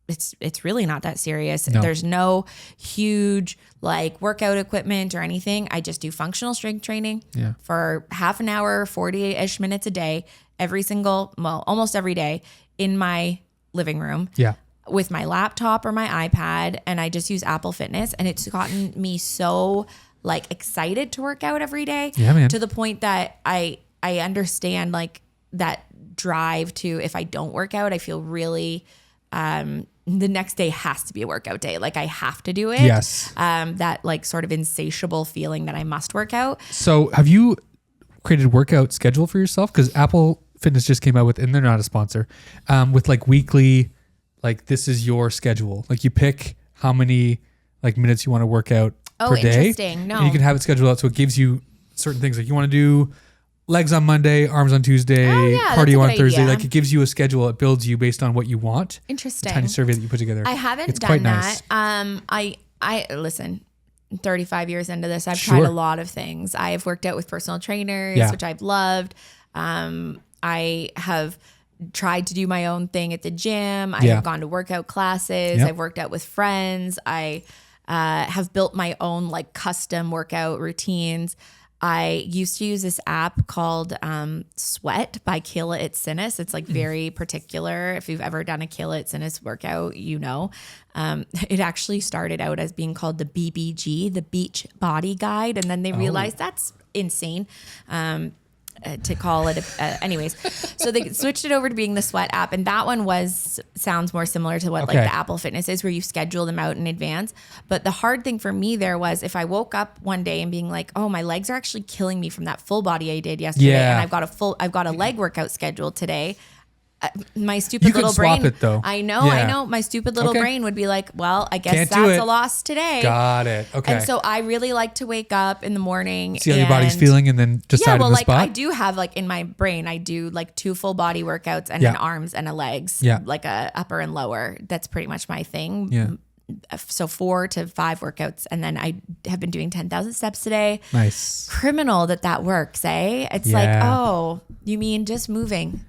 it's really not that serious. No. There's no huge like workout equipment or anything. I just do functional strength training for half an hour, 48-ish minutes a day, almost every day in my living room. Yeah. With my laptop or my iPad. And I just use Apple Fitness. And it's gotten me so like excited to work out every day. Yeah, man. To the point that I understand like that drive to, if I don't work out, I feel really, the next day has to be a workout day. Like I have to do it. Yes. That like sort of insatiable feeling that I must work out. So have you created a workout schedule for yourself? Because Apple Fitness just came out with, and they're not a sponsor, with like weekly, like this is your schedule. Like you pick how many like minutes you want to work out per day. Interesting. No. And you can have it scheduled out. So it gives you certain things like you want to do legs on Monday, arms on Tuesday, cardio on Thursday. Idea. Like it gives you a schedule. It builds you based on what you want. Interesting. A tiny survey that you put together. I haven't done that. Nice. I listen, 35 years into this, I've tried a lot of things. I have worked out with personal trainers, which I've loved. I have tried to do my own thing at the gym. I have gone to workout classes. I've worked out with friends. I have built my own like custom workout routines. I used to use this app called Sweat by Kayla Itsinis. It's like very particular. If you've ever done a Kayla Itsinis workout, you know. It actually started out as being called the BBG, the Beach Body Guide. And then they realized that's insane. To call it anyways. So they switched it over to being the Sweat app. And that one sounds more similar to what like the Apple Fitness is, where you schedule them out in advance. But the hard thing for me there was if I woke up one day and being like, oh, my legs are actually killing me from that full body I did yesterday. And I've got a leg workout scheduled today. My stupid little brain. You can swap it though. I know. My stupid little brain would be like, well, I guess that's a loss today. Got it. Okay. And so I really like to wake up in the morning. See how your body's feeling and then decide on the spot. I do have like in my brain, I do like 2 full body workouts and an arms and a legs, like a upper and lower. That's pretty much my thing. Yeah. So 4 to 5 workouts. And then I have been doing 10,000 steps today. Nice. Criminal that works, eh? It's like, oh, you mean just moving.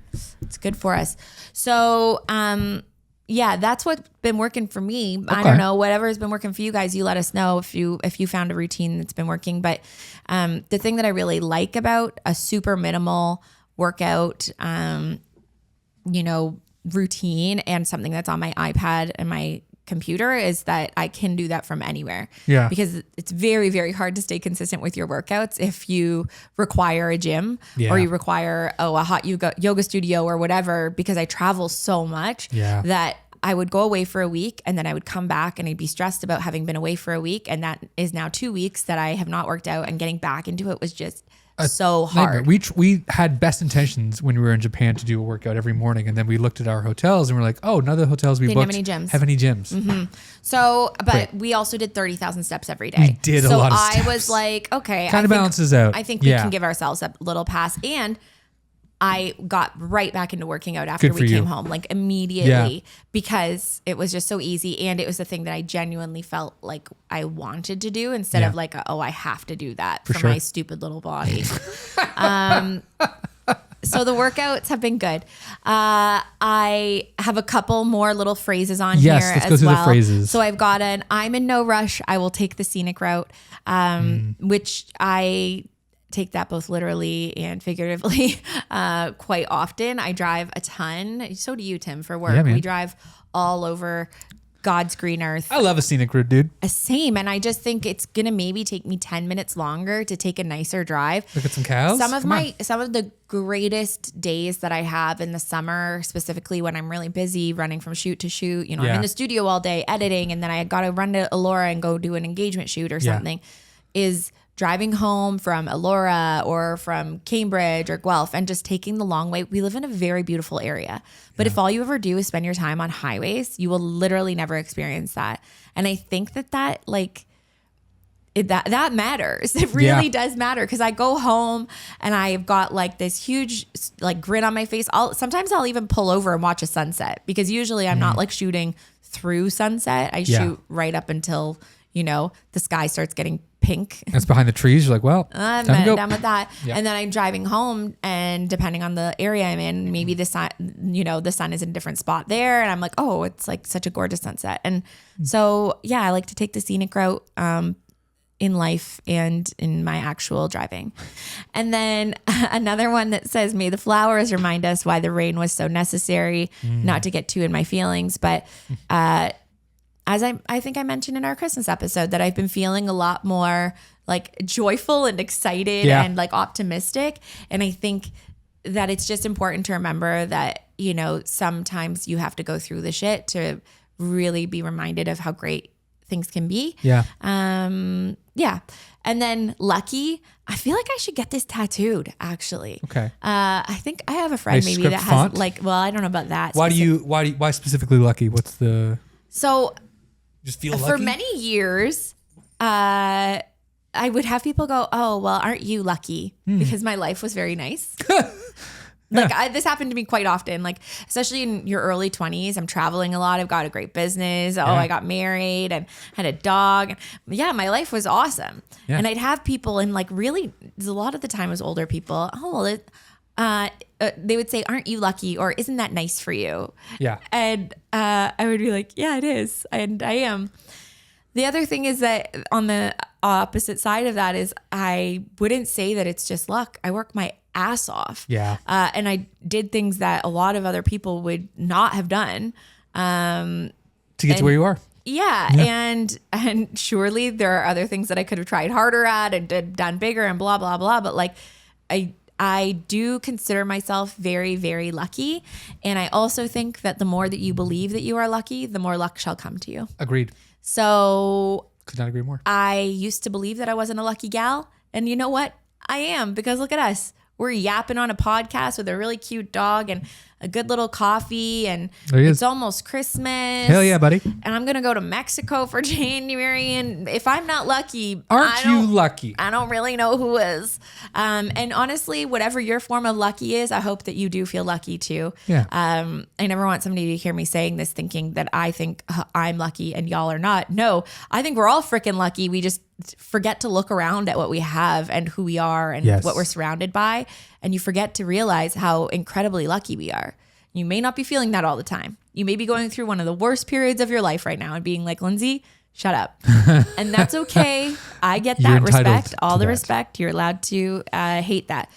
It's good for us. So, that's what's been working for me. Okay. I don't know, whatever has been working for you guys, you let us know if you found a routine that's been working. But the thing that I really like about a super minimal workout, routine and something that's on my iPad and my computer is that I can do that from anywhere. Yeah. Because it's very, very hard to stay consistent with your workouts if you require a gym or you require a hot yoga studio or whatever, because I travel so much that I would go away for a week and then I would come back and I'd be stressed about having been away for a week. And that is now 2 weeks that I have not worked out, and getting back into it was just so hard. We had best intentions when we were in Japan to do a workout every morning, and then we looked at our hotels and we're like, oh, none of the hotels we booked have any gyms. Mm-hmm. So, but we also did 30,000 steps every day. We did a lot of steps. So I was like, okay, kind of balances out. I think we can give ourselves a little pass. And I got right back into working out after we came home, like immediately, because it was just so easy. And it was the thing that I genuinely felt like I wanted to do, instead of like, I have to do that for my stupid little body. So the workouts have been good. I have a couple more little phrases on here as well. Yes, let's go through the phrases. So I've got I'm in no rush. I will take the scenic route, which I take that both literally and figuratively quite often. I drive a ton. So do you, Tim, for work. We drive all over God's green earth. I love a scenic route, dude. Same. And I just think it's going to maybe take me 10 minutes longer to take a nicer drive. Look at some cows. Some of the greatest days that I have in the summer, specifically when I'm really busy running from shoot to shoot, I'm in the studio all day editing, and then I got to run to Elora and go do an engagement shoot or something, is driving home from Elora or from Cambridge or Guelph and just taking the long way. We live in a very beautiful area, but if all you ever do is spend your time on highways, you will literally never experience that. And I think that matters. It really does matter, because I go home and I've got like this huge like grin on my face. Sometimes I'll even pull over and watch a sunset, because usually I'm not like shooting through sunset. I shoot right up until, the sky starts getting pink. That's behind the trees. You're like, well, I'm done with that. Yeah. And then I'm driving home, and depending on the area I'm in, maybe the sun, the sun is in a different spot there. And I'm like, oh, it's like such a gorgeous sunset. And so, I like to take the scenic route, in life and in my actual driving. And then another one that says, may the flowers remind us why the rain was so necessary, not to get too in my feelings, but, as I think I mentioned in our Christmas episode, that I've been feeling a lot more like joyful and excited and like optimistic. And I think that it's just important to remember that, sometimes you have to go through the shit to really be reminded of how great things can be. Yeah. And then lucky, I feel like I should get this tattooed, actually. Okay. I think I have a friend maybe that has font? I don't know about that. Why specifically lucky? What's the... So... Just feel lucky? For many years, I would have people go, oh, well, aren't you lucky? Because my life was very nice. Like this happened to me quite often, like especially in your early 20s. I'm traveling a lot. I've got a great business. Oh, I got married and had a dog. Yeah, my life was awesome. Yeah. And I'd have people and like really, a lot of the time it was older people. Oh, well, they would say, aren't you lucky? Or isn't that nice for you? Yeah. And I would be like, yeah, it is. And I am. The other thing is that on the opposite side of that is I wouldn't say that it's just luck. I work my ass off. Yeah. And I did things that a lot of other people would not have done. To get to where you are. Yeah. And surely there are other things that I could have tried harder at and done bigger and blah, blah, blah. But like I do consider myself very, very lucky. And I also think that the more that you believe that you are lucky, the more luck shall come to you. Agreed. So could not agree more. I used to believe that I wasn't a lucky gal. And you know what? I am, because look at us. We're yapping on a podcast with a really cute dog and a good little coffee, and it's almost Christmas. Hell yeah, buddy. And I'm going to go to Mexico for January. And if I'm not lucky, aren't you lucky? I don't really know who is. And honestly, whatever your form of lucky is, I hope that you do feel lucky too. Yeah. I never want somebody to hear me saying this thinking that I think I'm lucky and y'all are not. No, I think we're all freaking lucky. We just forget to look around at what we have and who we are and what we're surrounded by. And you forget to realize how incredibly lucky we are. You may not be feeling that all the time. You may be going through one of the worst periods of your life right now and being like, Lindsay, shut up. And that's okay. I get that respect, all the respect. You're allowed to hate that.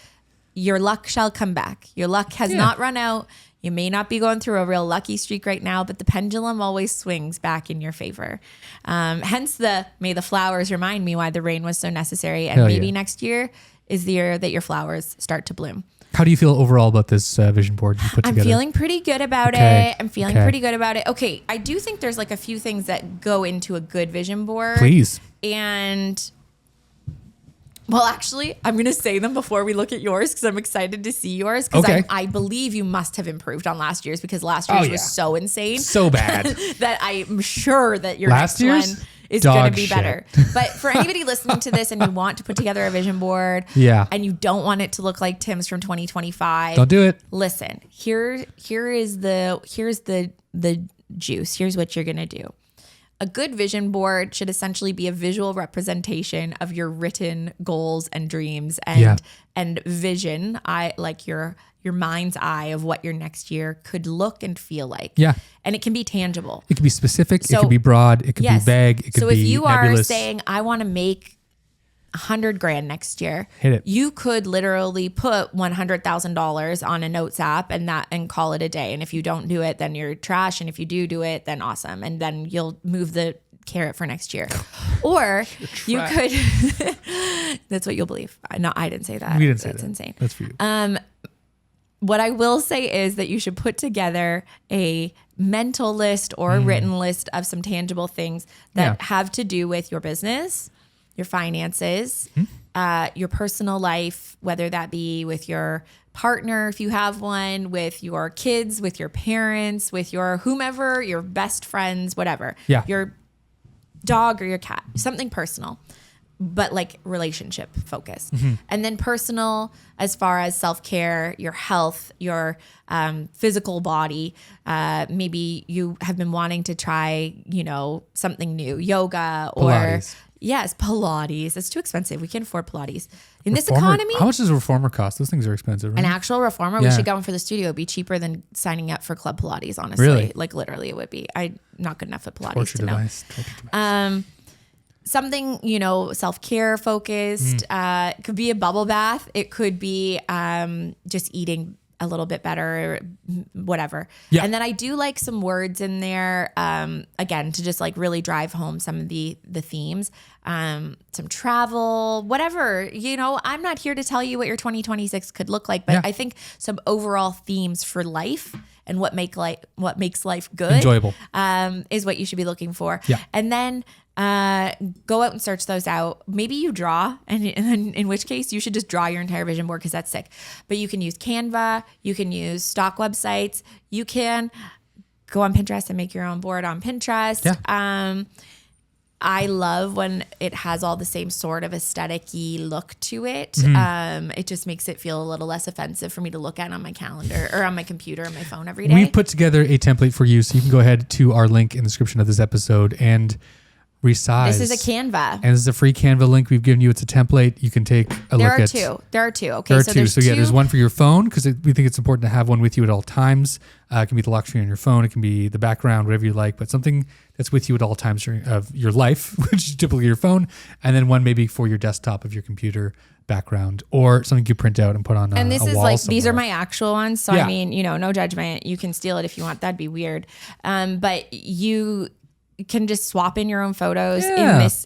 Your luck shall come back. Your luck has not run out. You may not be going through a real lucky streak right now, but the pendulum always swings back in your favor. Hence may the flowers remind me why the rain was so necessary. And maybe next year is the year that your flowers start to bloom. How do you feel overall about this vision board you put together? I'm feeling pretty good about it. I'm feeling pretty good about it. Okay, I do think there's like a few things that go into a good vision board. Please. And, well, actually, I'm going to say them before we look at yours because I'm excited to see yours. Because I believe you must have improved on last year's, because last year's was so insane. So bad. that I'm sure that your next one is going to be better. But for anybody listening to this and you want to put together a vision board and you don't want it to look like Tim's from 2025, don't do it. Listen, here's the juice. Here's what you're going to do. A good vision board should essentially be a visual representation of your written goals and dreams and vision. Like your mind's eye of what your next year could look and feel like. Yeah. And it can be tangible. It can be specific. It can be broad. It can be vague. It could be nebulous. So if you are saying, I want to make $100,000 next year, hit it. You could literally put $100,000 on a notes app and call it a day. And if you don't do it, then you're trash. And if you do it, then awesome. And then you'll move the carrot for next year. Or you could, that's what you'll believe. No, I didn't say that. We didn't say that. That's insane. That's for you. What I will say is that you should put together a mental list or a written list of some tangible things that have to do with your business, your finances, your personal life, whether that be with your partner, if you have one, with your kids, with your parents, with your whomever, your best friends, whatever. Yeah. Your dog or your cat, something personal, but like relationship focused. And then personal as far as self-care, your health, your physical body. Maybe you have been wanting to try, something new, yoga or Pilates. Yes, Pilates. It's too expensive. We can't afford Pilates. In this economy. How much does a reformer cost? Those things are expensive, right? An actual reformer, we should go in for the studio. It'd be cheaper than signing up for Club Pilates, honestly. Really? Like literally it would be. I'm not good enough at Pilates Torture to device. know. Something, self-care focused. It could be a bubble bath. It could be just eating a little bit better, whatever. Yeah. And then I do like some words in there, again, to just like really drive home some of the themes, some travel, whatever, I'm not here to tell you what your 2026 could look like, but I think some overall themes for life and what makes life good, enjoyable, is what you should be looking for. Yeah. And then go out and search those out. Maybe you draw, and in which case you should just draw your entire vision board because that's sick. But you can use Canva, you can use stock websites, you can go on Pinterest and make your own board on Pinterest. Yeah. I love when it has all the same sort of aesthetic-y look to it. It just makes it feel a little less offensive for me to look at on my calendar or on my computer or my phone every day. We've put together a template for you, so you can go ahead to our link in the description of this episode and resize. This is a Canva. And this is a free Canva link we've given you. It's a template. You can take a look at. There are two. Okay, there are two. So yeah, there's one for your phone because we think it's important to have one with you at all times. It can be the lock screen on your phone. It can be the background, whatever you like, but something that's with you at all times of your life, which is typically your phone. And then one maybe for your desktop of your computer background or something you print out and put on and this a is wall like somewhere. These are my actual ones. So Yeah. I mean, no judgment. You can steal it if you want. That'd be weird. But you can just swap in your own photos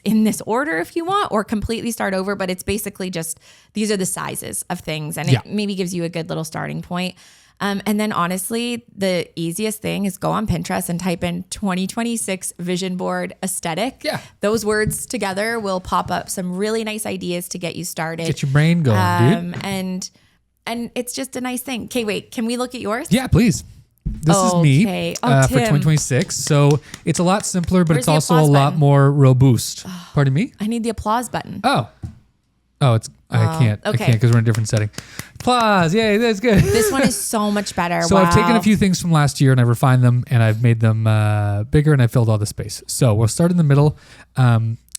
in this order if you want, or completely start over. But it's basically just, these are the sizes of things. And it maybe gives you a good little starting point. And then honestly, the easiest thing is go on Pinterest and type in 2026 vision board aesthetic. Yeah. Those words together will pop up some really nice ideas to get you started. Get your brain going, dude. And it's just a nice thing. Okay, wait, can we look at yours? Yeah, please. This is me for Tim. 2026. So it's a lot simpler, but Where's it's the also a applause lot button? more robust. Pardon me? I need the applause button. I can't okay. because we're in a different setting. Applause. Yay, that's good. This one is so much better. So wow. I've taken a few things from last year and I've refined them and I've made them bigger and I filled all the space. So we'll start in the middle.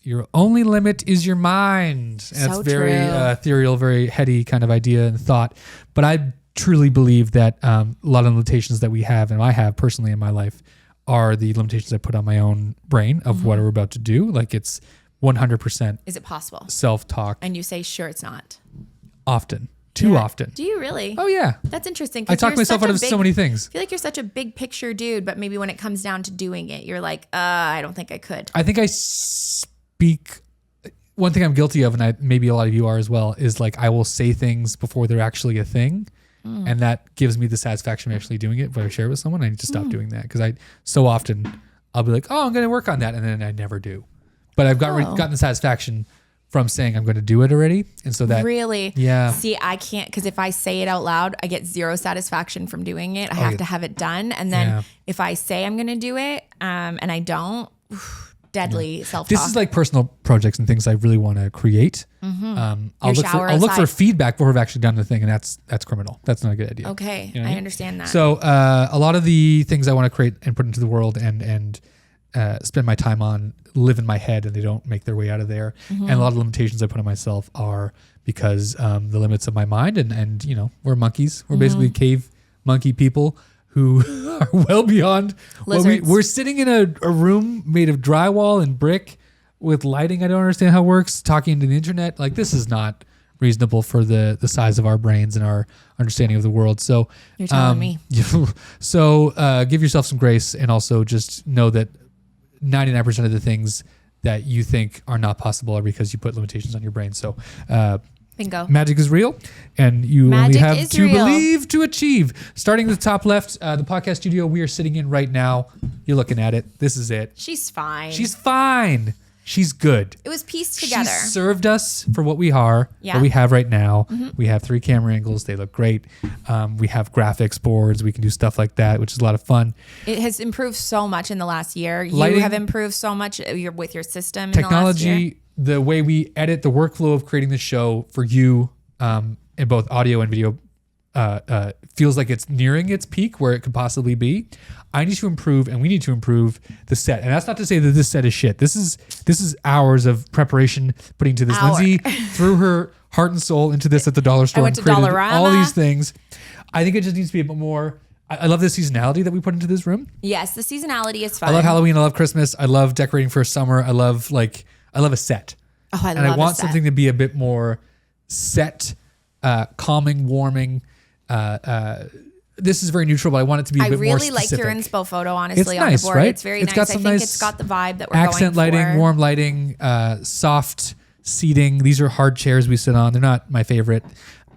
Your only limit is your mind. And So it's very true. ethereal, very heady kind of idea and thought. But I truly believe that a lot of limitations that we have and I have personally in my life are the limitations I put on my own brain of what we're about to do. Like it's 100% Is it possible? self-talk. And you say, sure, it's not. Often. Too often. Do you really? Oh, yeah. That's interesting. 'Cause I talk you're myself such out a of so many things. I feel like you're such a big picture dude, but maybe when it comes down to doing it, you're like, I don't think I could. I think I speak. One thing I'm guilty of, and maybe a lot of you are as well, is like I will say things before they're actually a thing. And that gives me the satisfaction of actually doing it. When I share it with someone, I need to stop doing that because so often I'll be like, oh, I'm going to work on that. And then I never do. But I've gotten the satisfaction from saying I'm going to do it already. And so that really, yeah. See, I can't, because if I say it out loud, I get zero satisfaction from doing it. I have to have it done. And then if I say I'm going to do it and I don't, deadly self-talk. This is like personal projects and things I really want to create. I'll look for feedback before I've actually done the thing, and that's criminal. That's not a good idea. Okay, You know what I mean? understand that. So a lot of the things I want to create and put into the world and spend my time on live in my head, and they don't make their way out of there. And a lot of limitations I put on myself are because the limits of my mind, and we're monkeys. We're basically cave monkey people who are well beyond we're sitting in a room made of drywall and brick with lighting I don't understand how it works, talking to the internet. Like, this is not reasonable for the size of our brains and our understanding of the world. So You're telling me. So give yourself some grace, and also just know that 99% of the things that you think are not possible are because you put limitations on your brain. So Bingo. magic is real, and you Magic only have is to real. believe to achieve. Starting at the top left, the podcast studio we are sitting in right now. You're looking at it. This is it. She's fine. She's fine. She's good. It was pieced together. She served us for what we are, Yeah. what we have right now. We have 3 camera angles. They look great. We have graphics boards. We can do stuff like that, which is a lot of fun. It has improved so much in the last year. Lighting, you have improved so much with your system in the last year. Technology, the way we edit, the workflow of creating the show for you in both audio and video feels like it's nearing its peak where it could possibly be. I need to improve, and we need to improve the set. And that's not to say that this set is shit. This is hours of preparation putting to this. Lindsay threw her heart and soul into this at the dollar store. I went to and created Dollarama. all these things. I think it just needs to be a bit more. I love the seasonality that we put into this room. Yes, the seasonality is fun. I love Halloween. I love Christmas. I love decorating for summer. I love a set. Oh, I love And I want a set. something to be a bit more set, calming, warming. This is very neutral, but I want it to be a bit more specific. I really like your inspo photo, honestly, It's on nice, the board. right? It's very It's nice. got some I think nice it's got the vibe that we're accent going lighting, for. warm lighting, soft seating. These are hard chairs we sit on. They're not my favorite.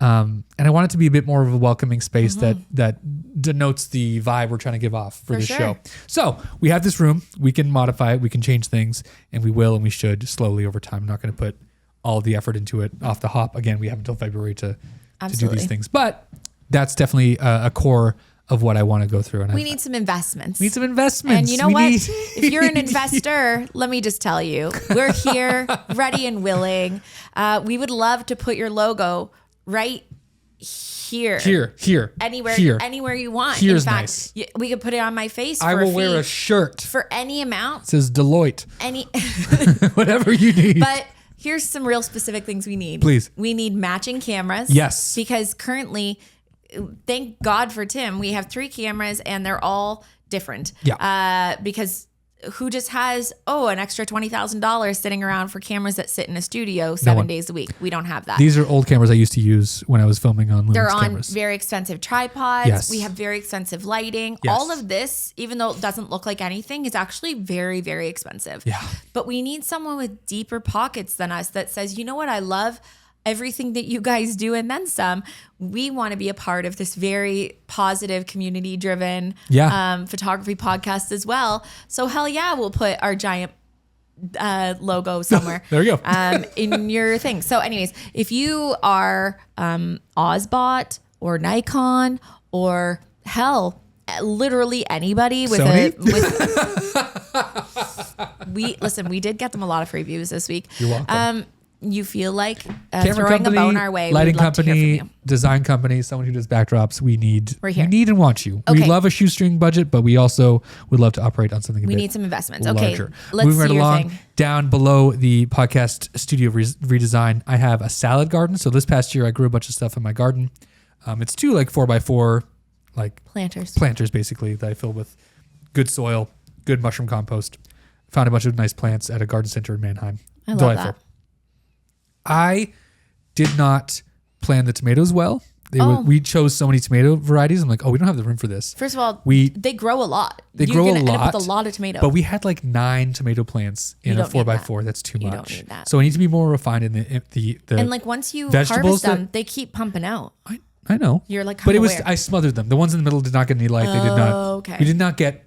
And I want it to be a bit more of a welcoming space that denotes the vibe we're trying to give off for the sure. show. So we have this room. We can modify it. We can change things, and we will, and we should slowly over time. I'm not going to put all the effort into it off the hop. Again, we have until February to do Absolutely. these things, but that's definitely a core of what I want to go through. And we need some investments. We need some investments. And you know what? If you're an investor, let me just tell you, we're here, ready and willing. We would love to put your logo right here. Anywhere you want. Here's in fact, nice. We could put it on my face. I will wear a shirt for any amount. It says Deloitte. Whatever you need. But here's some real specific things we need. Please. We need matching cameras. Yes. Because currently, thank God for Tim, we have 3 cameras and they're all different. Yeah. Because who just has, an extra $20,000 sitting around for cameras that sit in a studio 7 days a week? We don't have that. These are old cameras I used to use when I was filming on Lumen's They're on cameras. very expensive tripods. Yes. We have very expensive lighting. Yes. All of this, even though it doesn't look like anything, is actually very, very expensive. Yeah. But we need someone with deeper pockets than us that says, you know what, I love everything that you guys do and then some. We want to be a part of this very positive, community-driven photography podcast as well. So hell yeah, we'll put our giant logo somewhere. There you go. In your thing. So anyways, if you are Ozbot or Nikon or hell, literally anybody with Sony? we did get them a lot of free views this week. You're welcome. You feel like Camera throwing company, a bone our way. lighting We'd love company, to hear from you. design company, someone who does backdrops. We're here. We need and want you. Okay. We love a shoestring budget, but we also would love to operate on something a We bit need some investments. larger. Okay, let's Moving right see your along, thing. down below the podcast studio redesign, I have a salad garden. So this past year, I grew a bunch of stuff in my garden. It's 2 4x4 planters basically that I fill with good soil, good mushroom compost. Found a bunch of nice plants at a garden center in Mannheim. I love that. I did not plan the tomatoes well. We chose so many tomato varieties. I'm like, we don't have the room for this. First of all, they grow a lot. They grow a lot. You're going to end up with a lot of tomatoes. But we had 9 tomato plants in a 4x4. That's too much. You don't need that. So I need to be more refined in the and once you vegetables harvest them, they keep pumping out. I know. You're but it was I smothered them. The ones in the middle did not get any light. They did not. Okay. We did not get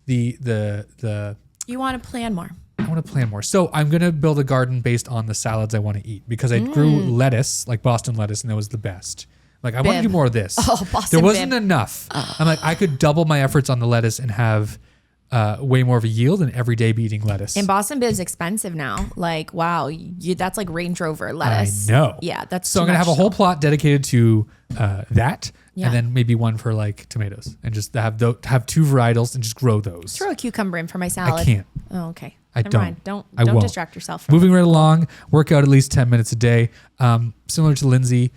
the. You want to plan more. I want to plan more. So I'm going to build a garden based on the salads I want to eat because I grew lettuce, like Boston lettuce, and that was the best. I want to do more of this. Boston there wasn't enough. I'm like, I could double my efforts on the lettuce and have way more of a yield and every day be eating lettuce. And Boston Bib is expensive now. Wow, that's like Range Rover lettuce. I know. Yeah, that's so I'm going to have a whole plot dedicated to that. Yeah. And then maybe one for tomatoes and just have 2 varietals and just grow those. Throw a cucumber in for my salad. I can't. Oh, okay. I Never don't. mind. Don't won't. distract yourself. From Moving right along, work out at least 10 minutes a day. Similar to Lindsay,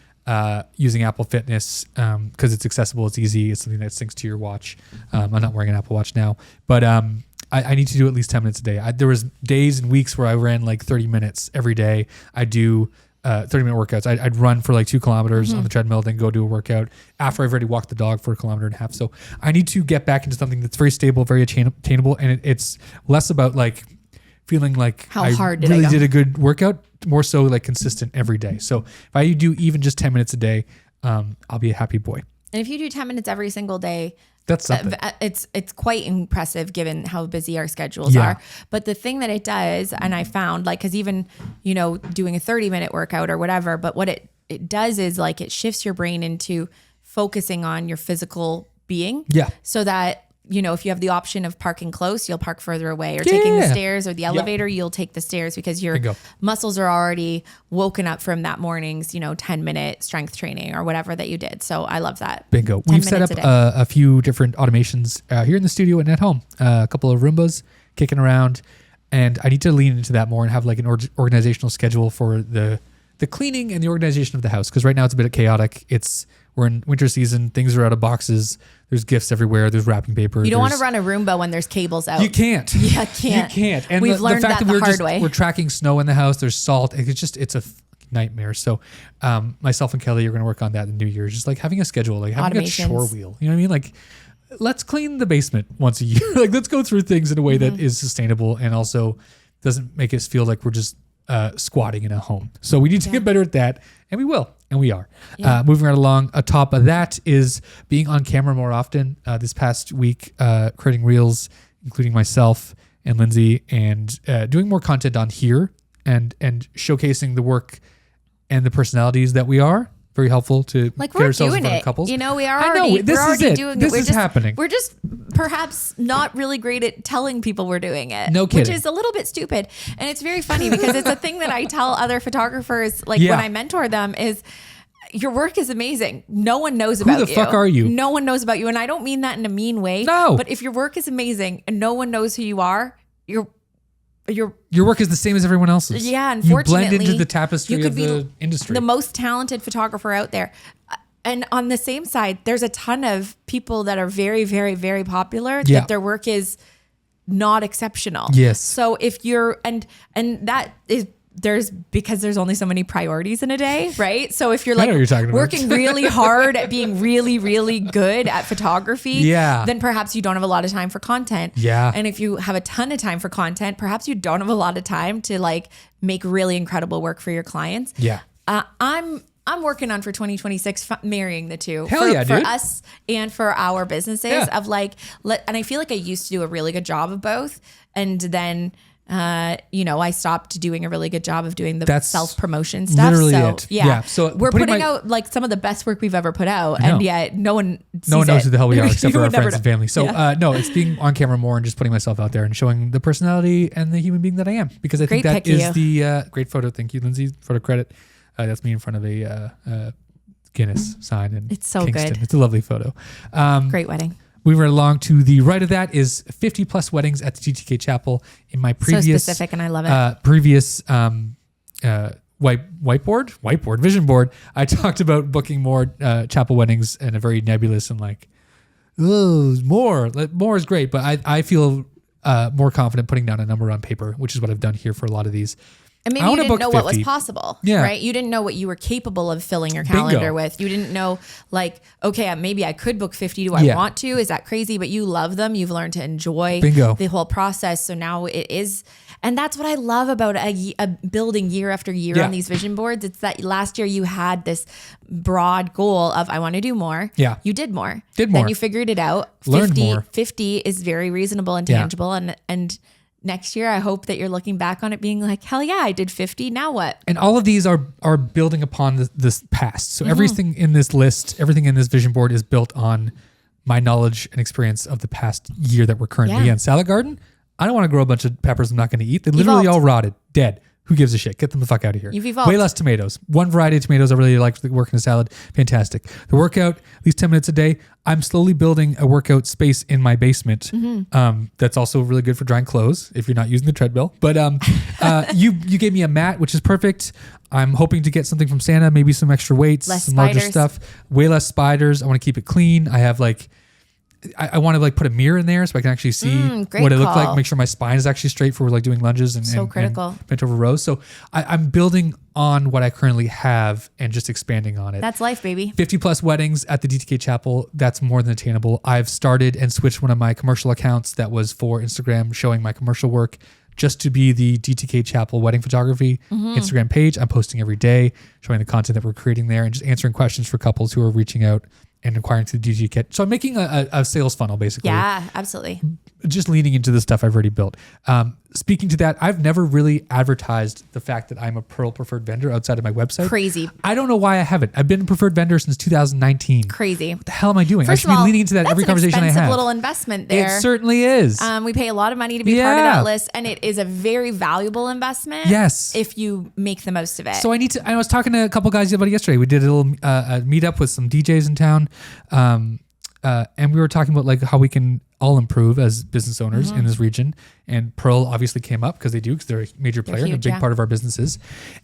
using Apple Fitness because it's accessible, it's easy, it's something that syncs to your watch. I'm not wearing an Apple Watch now, but I need to do at least 10 minutes a day. There was days and weeks where I ran 30 minutes every day. I do 30-minute workouts. I'd run for 2 kilometers on the treadmill, then go do a workout after I've already walked the dog for 1.5 kilometers. So I need to get back into something that's very stable, very attainable, and it's less about feeling how hard did really did a good workout, more so consistent every day. So if I do even just 10 minutes a day, I'll be a happy boy. And if you do 10 minutes every single day, that's something. It's quite impressive given how busy our schedules are. But the thing that it does, and I found because even, doing a 30-minute workout or whatever, but what it does is it shifts your brain into focusing on your physical being. Yeah. So that, if you have the option of parking close, you'll park further away, or taking the stairs or the elevator, you'll take the stairs because your muscles are already woken up from that morning's, 10-minute strength training or whatever that you did. So I love that. Bingo. We've set up a few different automations here in the studio and at home. A couple of Roombas kicking around, and I need to lean into that more and have an organizational schedule for the cleaning and the organization of the house. Because right now it's a bit chaotic. We're in winter season. Things are out of boxes. There's gifts everywhere. There's wrapping paper. You don't want to run a Roomba when there's cables out. You can't. Yeah, can't. You can't. And we've learned that the hard way. We're tracking snow in the house. There's salt. It's a nightmare. So myself and Kelly are going to work on that in the new year. Just having a schedule, having a chore wheel. You know what I mean? Let's clean the basement once a year. Let's go through things in a way that is sustainable and also doesn't make us feel like we're just squatting in a home. So we need to get better at that, and we will, and we are. Moving right along, atop of that is being on camera more often. This past week, creating reels, including myself and Lindsay, and doing more content on here and showcasing the work and the personalities that we are very helpful to like get we're ourselves doing in front it. of couples. You know, we are already, this we're already is it. doing This it. is happening. We're just perhaps not really great at telling people we're doing it. No kidding. Which is a little bit stupid. And it's very funny because it's a thing that I tell other photographers, like when I mentor them, is your work is amazing. No one knows about you. Who the fuck are you? No one knows about you. And I don't mean that in a mean way. No. But if your work is amazing and no one knows who you are, your work is the same as everyone else's. Yeah, unfortunately. You blend into the tapestry of the industry. The most talented photographer out there. And on the same side, there's a ton of people that are very, very, very popular that their work is not exceptional. Yes. So if you're, and that is, because there's only so many priorities in a day, right? So if you're like working really hard at being really, really good at photography, then perhaps you don't have a lot of time for content. Yeah. And if you have a ton of time for content, perhaps you don't have a lot of time to like make really incredible work for your clients. Yeah. I'm working on for 2026 marrying the two. Hell yeah, for dude. us and for our businesses of like, and I feel like I used to do a really good job of both. And then, I stopped doing a really good job of doing the self-promotion stuff. Literally so it. Yeah. So we're putting out like some of the best work we've ever put out. And yet no one knows it. who the hell we are except for our friends know. and family. So no, it's being on camera more and just putting myself out there and showing the personality and the human being that I am. Because I think that is the great photo. Thank you, Lindsay. Photo credit. That's me in front of a Guinness sign in It's so Kingston. good. It's a lovely photo. Great wedding. We were along to the right of that is 50 plus weddings at the GTK Chapel. In my previous, so specific, and I love it. Previous whiteboard, vision board, I talked about booking more chapel weddings in a very nebulous and like, oh, more is great. But I feel more confident putting down a number on paper, which is what I've done here for a lot of these. And maybe you didn't know what was possible, right? You didn't know what you were capable of filling your calendar with. You didn't know like, okay, maybe I could book 50. Do I want to? Is that crazy? But you love them. You've learned to enjoy the whole process. So now it is. And that's what I love about a building year after year on these vision boards. It's that last year you had this broad goal of, I want to do more. Yeah. You did more. Then you figured it out. Learned more. 50 is very reasonable and tangible. And next year, I hope that you're looking back on it being like, hell yeah, I did 50. Now what? And all of these are building upon this past. So everything in this list, everything in this vision board is built on my knowledge and experience of the past year that we're currently in. Salad garden, I don't want to grow a bunch of peppers I'm not going to eat. They literally all rotted, dead. Who gives a shit? Get them the fuck out of here. You've evolved. Way less tomatoes. One variety of tomatoes I really like to work in a salad. Fantastic. The workout, at least 10 minutes a day. I'm slowly building a workout space in my basement. That's also really good for drying clothes if you're not using the treadmill. But you gave me a mat, which is perfect. I'm hoping to get something from Santa, maybe some extra weights, some larger stuff. Way less spiders. I want to keep it clean. I have like, I want to like put a mirror in there so I can actually see what it looked like. Make sure my spine is actually straight for like doing lunges and critical. And bent over rows. So I'm building on what I currently have and just expanding on it. That's life, baby. 50 plus weddings at the DTK Chapel. That's more than attainable. I've started and switched one of my commercial accounts that was for Instagram, showing my commercial work, just to be the DTK Chapel wedding photography Instagram page. I'm posting every day, showing the content that we're creating there and just answering questions for couples who are reaching out and inquiring to the DTK. So I'm making a sales funnel, basically. Yeah, absolutely. Just leaning into the stuff I've already built. Speaking to that, I've never really advertised the fact that I'm a Pearl preferred vendor outside of my website. Crazy. I don't know why I haven't. I've been a preferred vendor since 2019. Crazy. What the hell am I doing? I should be leaning into that every conversation I have. That's an expensive little investment there. It certainly is. We pay a lot of money to be part of that list, and it is a very valuable investment. Yes. If you make the most of it. So I was talking to a couple guys about it yesterday. We did a little meetup with some DJs in town. And we were talking about like how we can all improve as business owners in this region. And Pearl obviously came up because they're a major player and a big part of our businesses.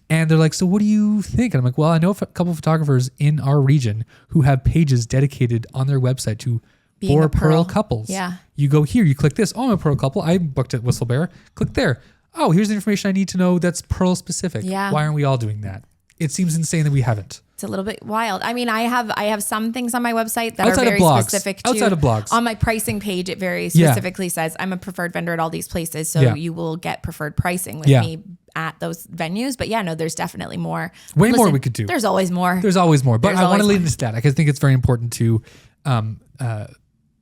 And they're like, so what do you think? And I'm like, well, I know a couple of photographers in our region who have pages dedicated on their website to for Pearl couples. Yeah. You go here, you click this. Oh, I'm a Pearl couple. I booked at Whistlebear. Click there. Oh, here's the information I need to know that's Pearl specific. Yeah. Why aren't we all doing that? It seems insane that we haven't. It's a little bit wild. I mean, I have some things on my website that outside are very specific to outside of blogs. On my pricing page, it very specifically says I'm a preferred vendor at all these places. So you will get preferred pricing with me at those venues. But there's definitely more. Way more we could do. There's always more. There's always more. But I want to lead into that. I think it's very important to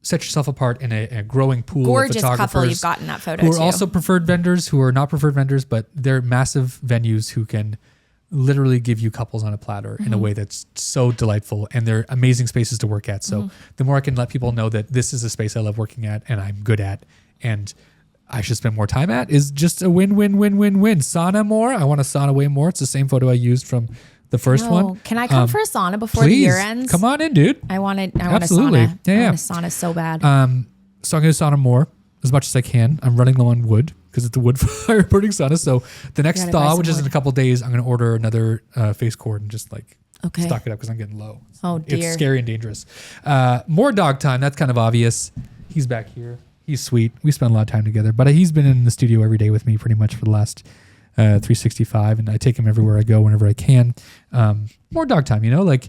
set yourself apart in a growing pool of photographers. Gorgeous couple you've gotten that photo who are also preferred vendors, who are not preferred vendors, but they're massive venues who can literally give you couples on a platter in a way that's so delightful, and they're amazing spaces to work at. So the more I can let people know that this is a space I love working at and I'm good at and I should spend more time at, is just a win. Sauna more. I want to sauna way more. It's the same photo I used from the first one. Can I come for a sauna before please, the year ends? Come on in, dude. I want a sauna. Yeah. I want a sauna so bad. So I'm going to sauna more as much as I can. I'm running low on wood because it's a wood fire burning sauna. So the next thaw, which is in a couple of days, I'm going to order another face cord and just like stock it up because I'm getting low. Oh dear. It's scary and dangerous. More dog time. That's kind of obvious. He's back here. He's sweet. We spend a lot of time together, but he's been in the studio every day with me pretty much for the last 365, and I take him everywhere I go whenever I can. More dog time, like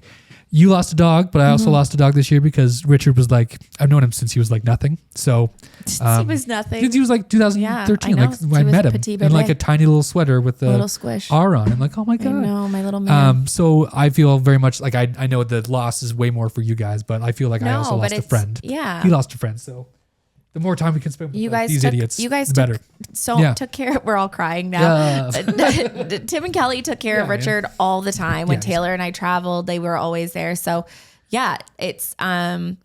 you lost a dog, but I also lost a dog this year because Richard was like, I've known him since he was like nothing. So he was nothing. Since he was like 2013, yeah, like I met him in like a tiny little sweater with a little squish R on. I'm like, oh my God. I know, my little man. So I feel very much like I know the loss is way more for you guys, but I feel like I also lost a friend. Yeah. He lost a friend. So the more time we can spend with these idiots, the better. Took care of, we're all crying now. Tim and Kelly took care of Richard all the time. When Taylor and I traveled, they were always there. So yeah, it's a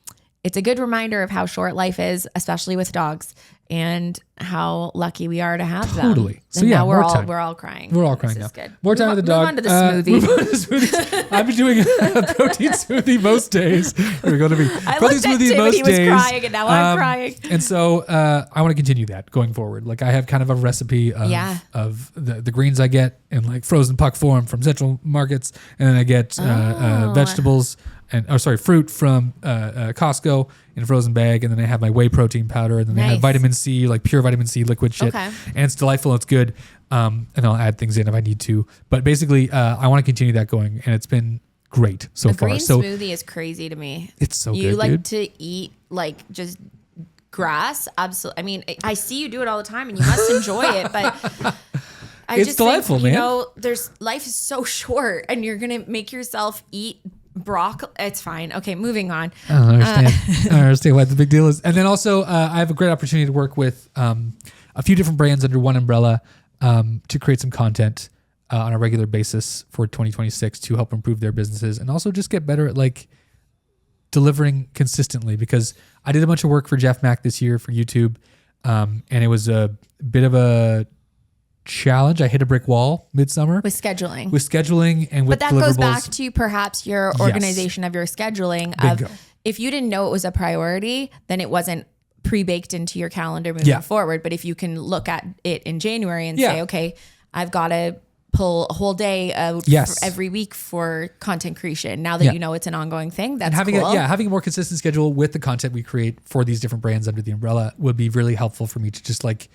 good reminder of how short life is, especially with dogs, and how lucky we are to have them. Totally. So and now we're all crying. We're all crying now. Good. More time with the dog. Move on to the smoothie. Move on to the smoothies. I've been doing a protein smoothie most days. We're going to be I protein looked at smoothies Tim most and he was days. crying, and now I'm crying. And so I want to continue that going forward. Like I have kind of a recipe of the greens I get in like frozen puck form from Central Markets, and then I get vegetables fruit from Costco in a frozen bag, and then I have my whey protein powder, and then I have vitamin C, like pure vitamin C liquid shit, and it's delightful. It's good, and I'll add things in if I need to. But basically, I want to continue that going, and it's been great so far. Green smoothie is crazy to me. It's so good. You like dude. to eat like just grass? Absolutely. I mean, I see you do it all the time, and you must enjoy it, but. It's delightful, man. Life is so short, and you're gonna make yourself eat broccoli. It's fine. Okay, moving on. I don't understand. I don't understand what the big deal is. And then also, I have a great opportunity to work with a few different brands under one umbrella to create some content on a regular basis for 2026 to help improve their businesses and also just get better at like delivering consistently. Because I did a bunch of work for Jeff Mack this year for YouTube, and it was a bit of a challenge. I hit a brick wall midsummer with scheduling and with but that goes back to perhaps your organization of your scheduling. Bingo. If you didn't know it was a priority, then it wasn't pre-baked into your calendar moving forward. But if you can look at it in January and say, okay, I've got to pull a whole day out every week for content creation. Now that you know it's an ongoing thing, that's having cool. Having a more consistent schedule with the content we create for these different brands under the umbrella would be really helpful for me to just like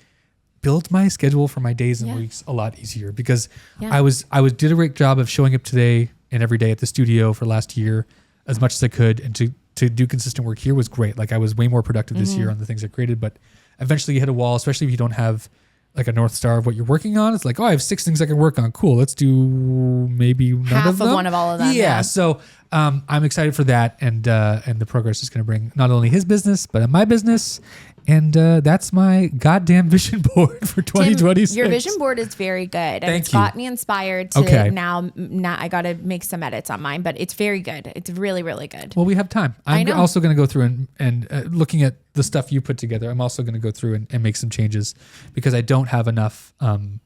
build my schedule for my days and weeks a lot easier, because I did a great job of showing up today and every day at the studio for last year as much as I could, and to do consistent work here was great. Like I was way more productive this year on the things I created, but eventually you hit a wall, especially if you don't have like a North Star of what you're working on. It's like, oh, I have 6 things I can work on. Cool. Let's do maybe none half of them. One of all of them. Yeah. So I'm excited for that. And the progress is going to bring not only his business, but my business. And that's my goddamn vision board for 2026. Tim, your vision board is very good. And it's got me inspired to now I got to make some edits on mine, but it's very good. It's really, really good. Well, we have time. I'm also going to go through and looking at the stuff you put together, I'm also going to go through and make some changes because I don't have enough downtime,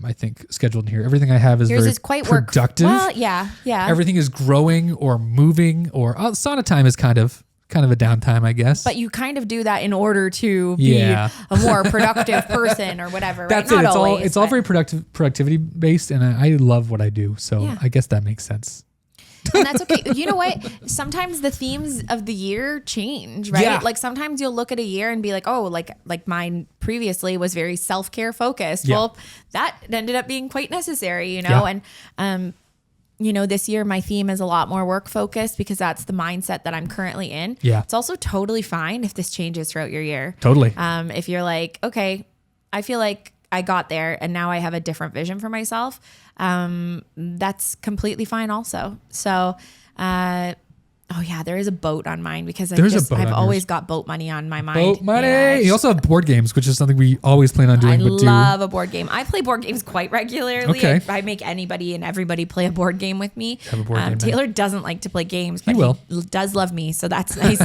I think, scheduled in here. Everything I have is yours very is quite productive. Well, yeah. Everything is growing or moving, or sauna time is kind of a downtime, I guess. But you kind of do that in order to be a more productive person or whatever, right? That's it. It's all very productivity based, and I love what I do. So I guess that makes sense. And that's okay. You know what? Sometimes the themes of the year change, right? Yeah. Like sometimes you'll look at a year and be like, oh, like mine previously was very self-care focused. Yeah. Well, that ended up being quite necessary, you know? Yeah. And, you know, this year my theme is a lot more work focused because that's the mindset that I'm currently in. Yeah. It's also totally fine if this changes throughout your year. Totally. If you're like, okay, I feel like I got there and now I have a different vision for myself. That's completely fine also. So, Oh yeah, there is a boat on mine because I've always got boat money on my mind. Boat money. Yeah, you also have board games, which is something we always plan on doing. I love a board game. I play board games quite regularly. Okay. I make anybody and everybody play a board game with me. Have a board game. Taylor doesn't like to play games, but he does love me, so that's nice.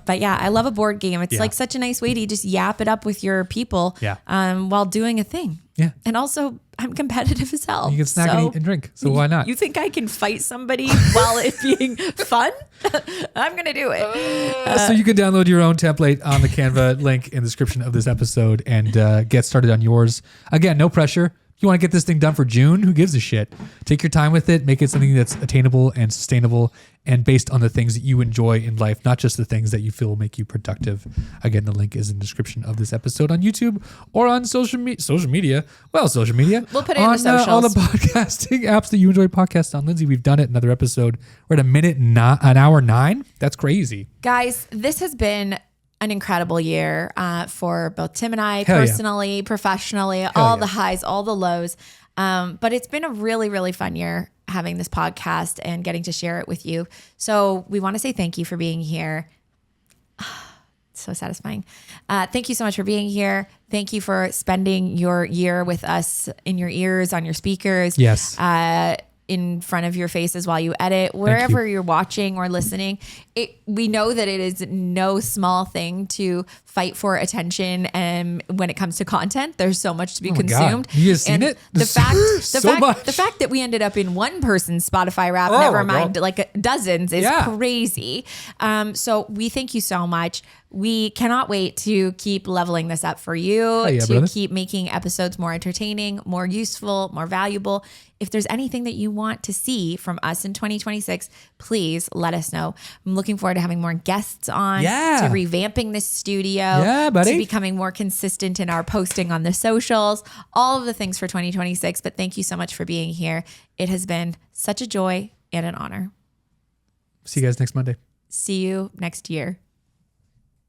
But yeah, I love a board game. It's like such a nice way to just yap it up with your people while doing a thing. Yeah. And also, I'm competitive as hell. You can snack and eat and drink, so why not? You think I can fight somebody while it being fun? I'm going to do it. So you can download your own template on the Canva link in the description of this episode and get started on yours. Again, no pressure. You want to get this thing done for June? Who gives a shit? Take your time with it. Make it something that's attainable and sustainable and based on the things that you enjoy in life, not just the things that you feel will make you productive. Again, the link is in the description of this episode on YouTube or on social media. Well, social media. We'll put it in the socials. All the podcasting apps that you enjoy podcasts on. Lindsay, we've done it. Another episode. We're at an hour 9. That's crazy. Guys, this has been an incredible year for both Tim and I, personally, professionally, all the highs, all the lows. But it's been a really, really fun year having this podcast and getting to share it with you. So we want to say thank you for being here. So satisfying. Thank you so much for being here. Thank you for spending your year with us in your ears, on your speakers. Yes. In front of your faces while you edit, wherever you're watching or listening. We know that it is no small thing to fight for attention, and when it comes to content, there's so much to be consumed. God. You guys seen it? The fact that we ended up in one person's Spotify rap, never mind like dozens, is crazy. So we thank you so much. We cannot wait to keep leveling this up for you, keep making episodes more entertaining, more useful, more valuable. If there's anything that you want to see from us in 2026, please let us know. I'm looking forward to having more guests on, to revamping this studio, to becoming more consistent in our posting on the socials, all of the things for 2026. But thank you so much for being here. It has been such a joy and an honor. See you guys next Monday. See you next year.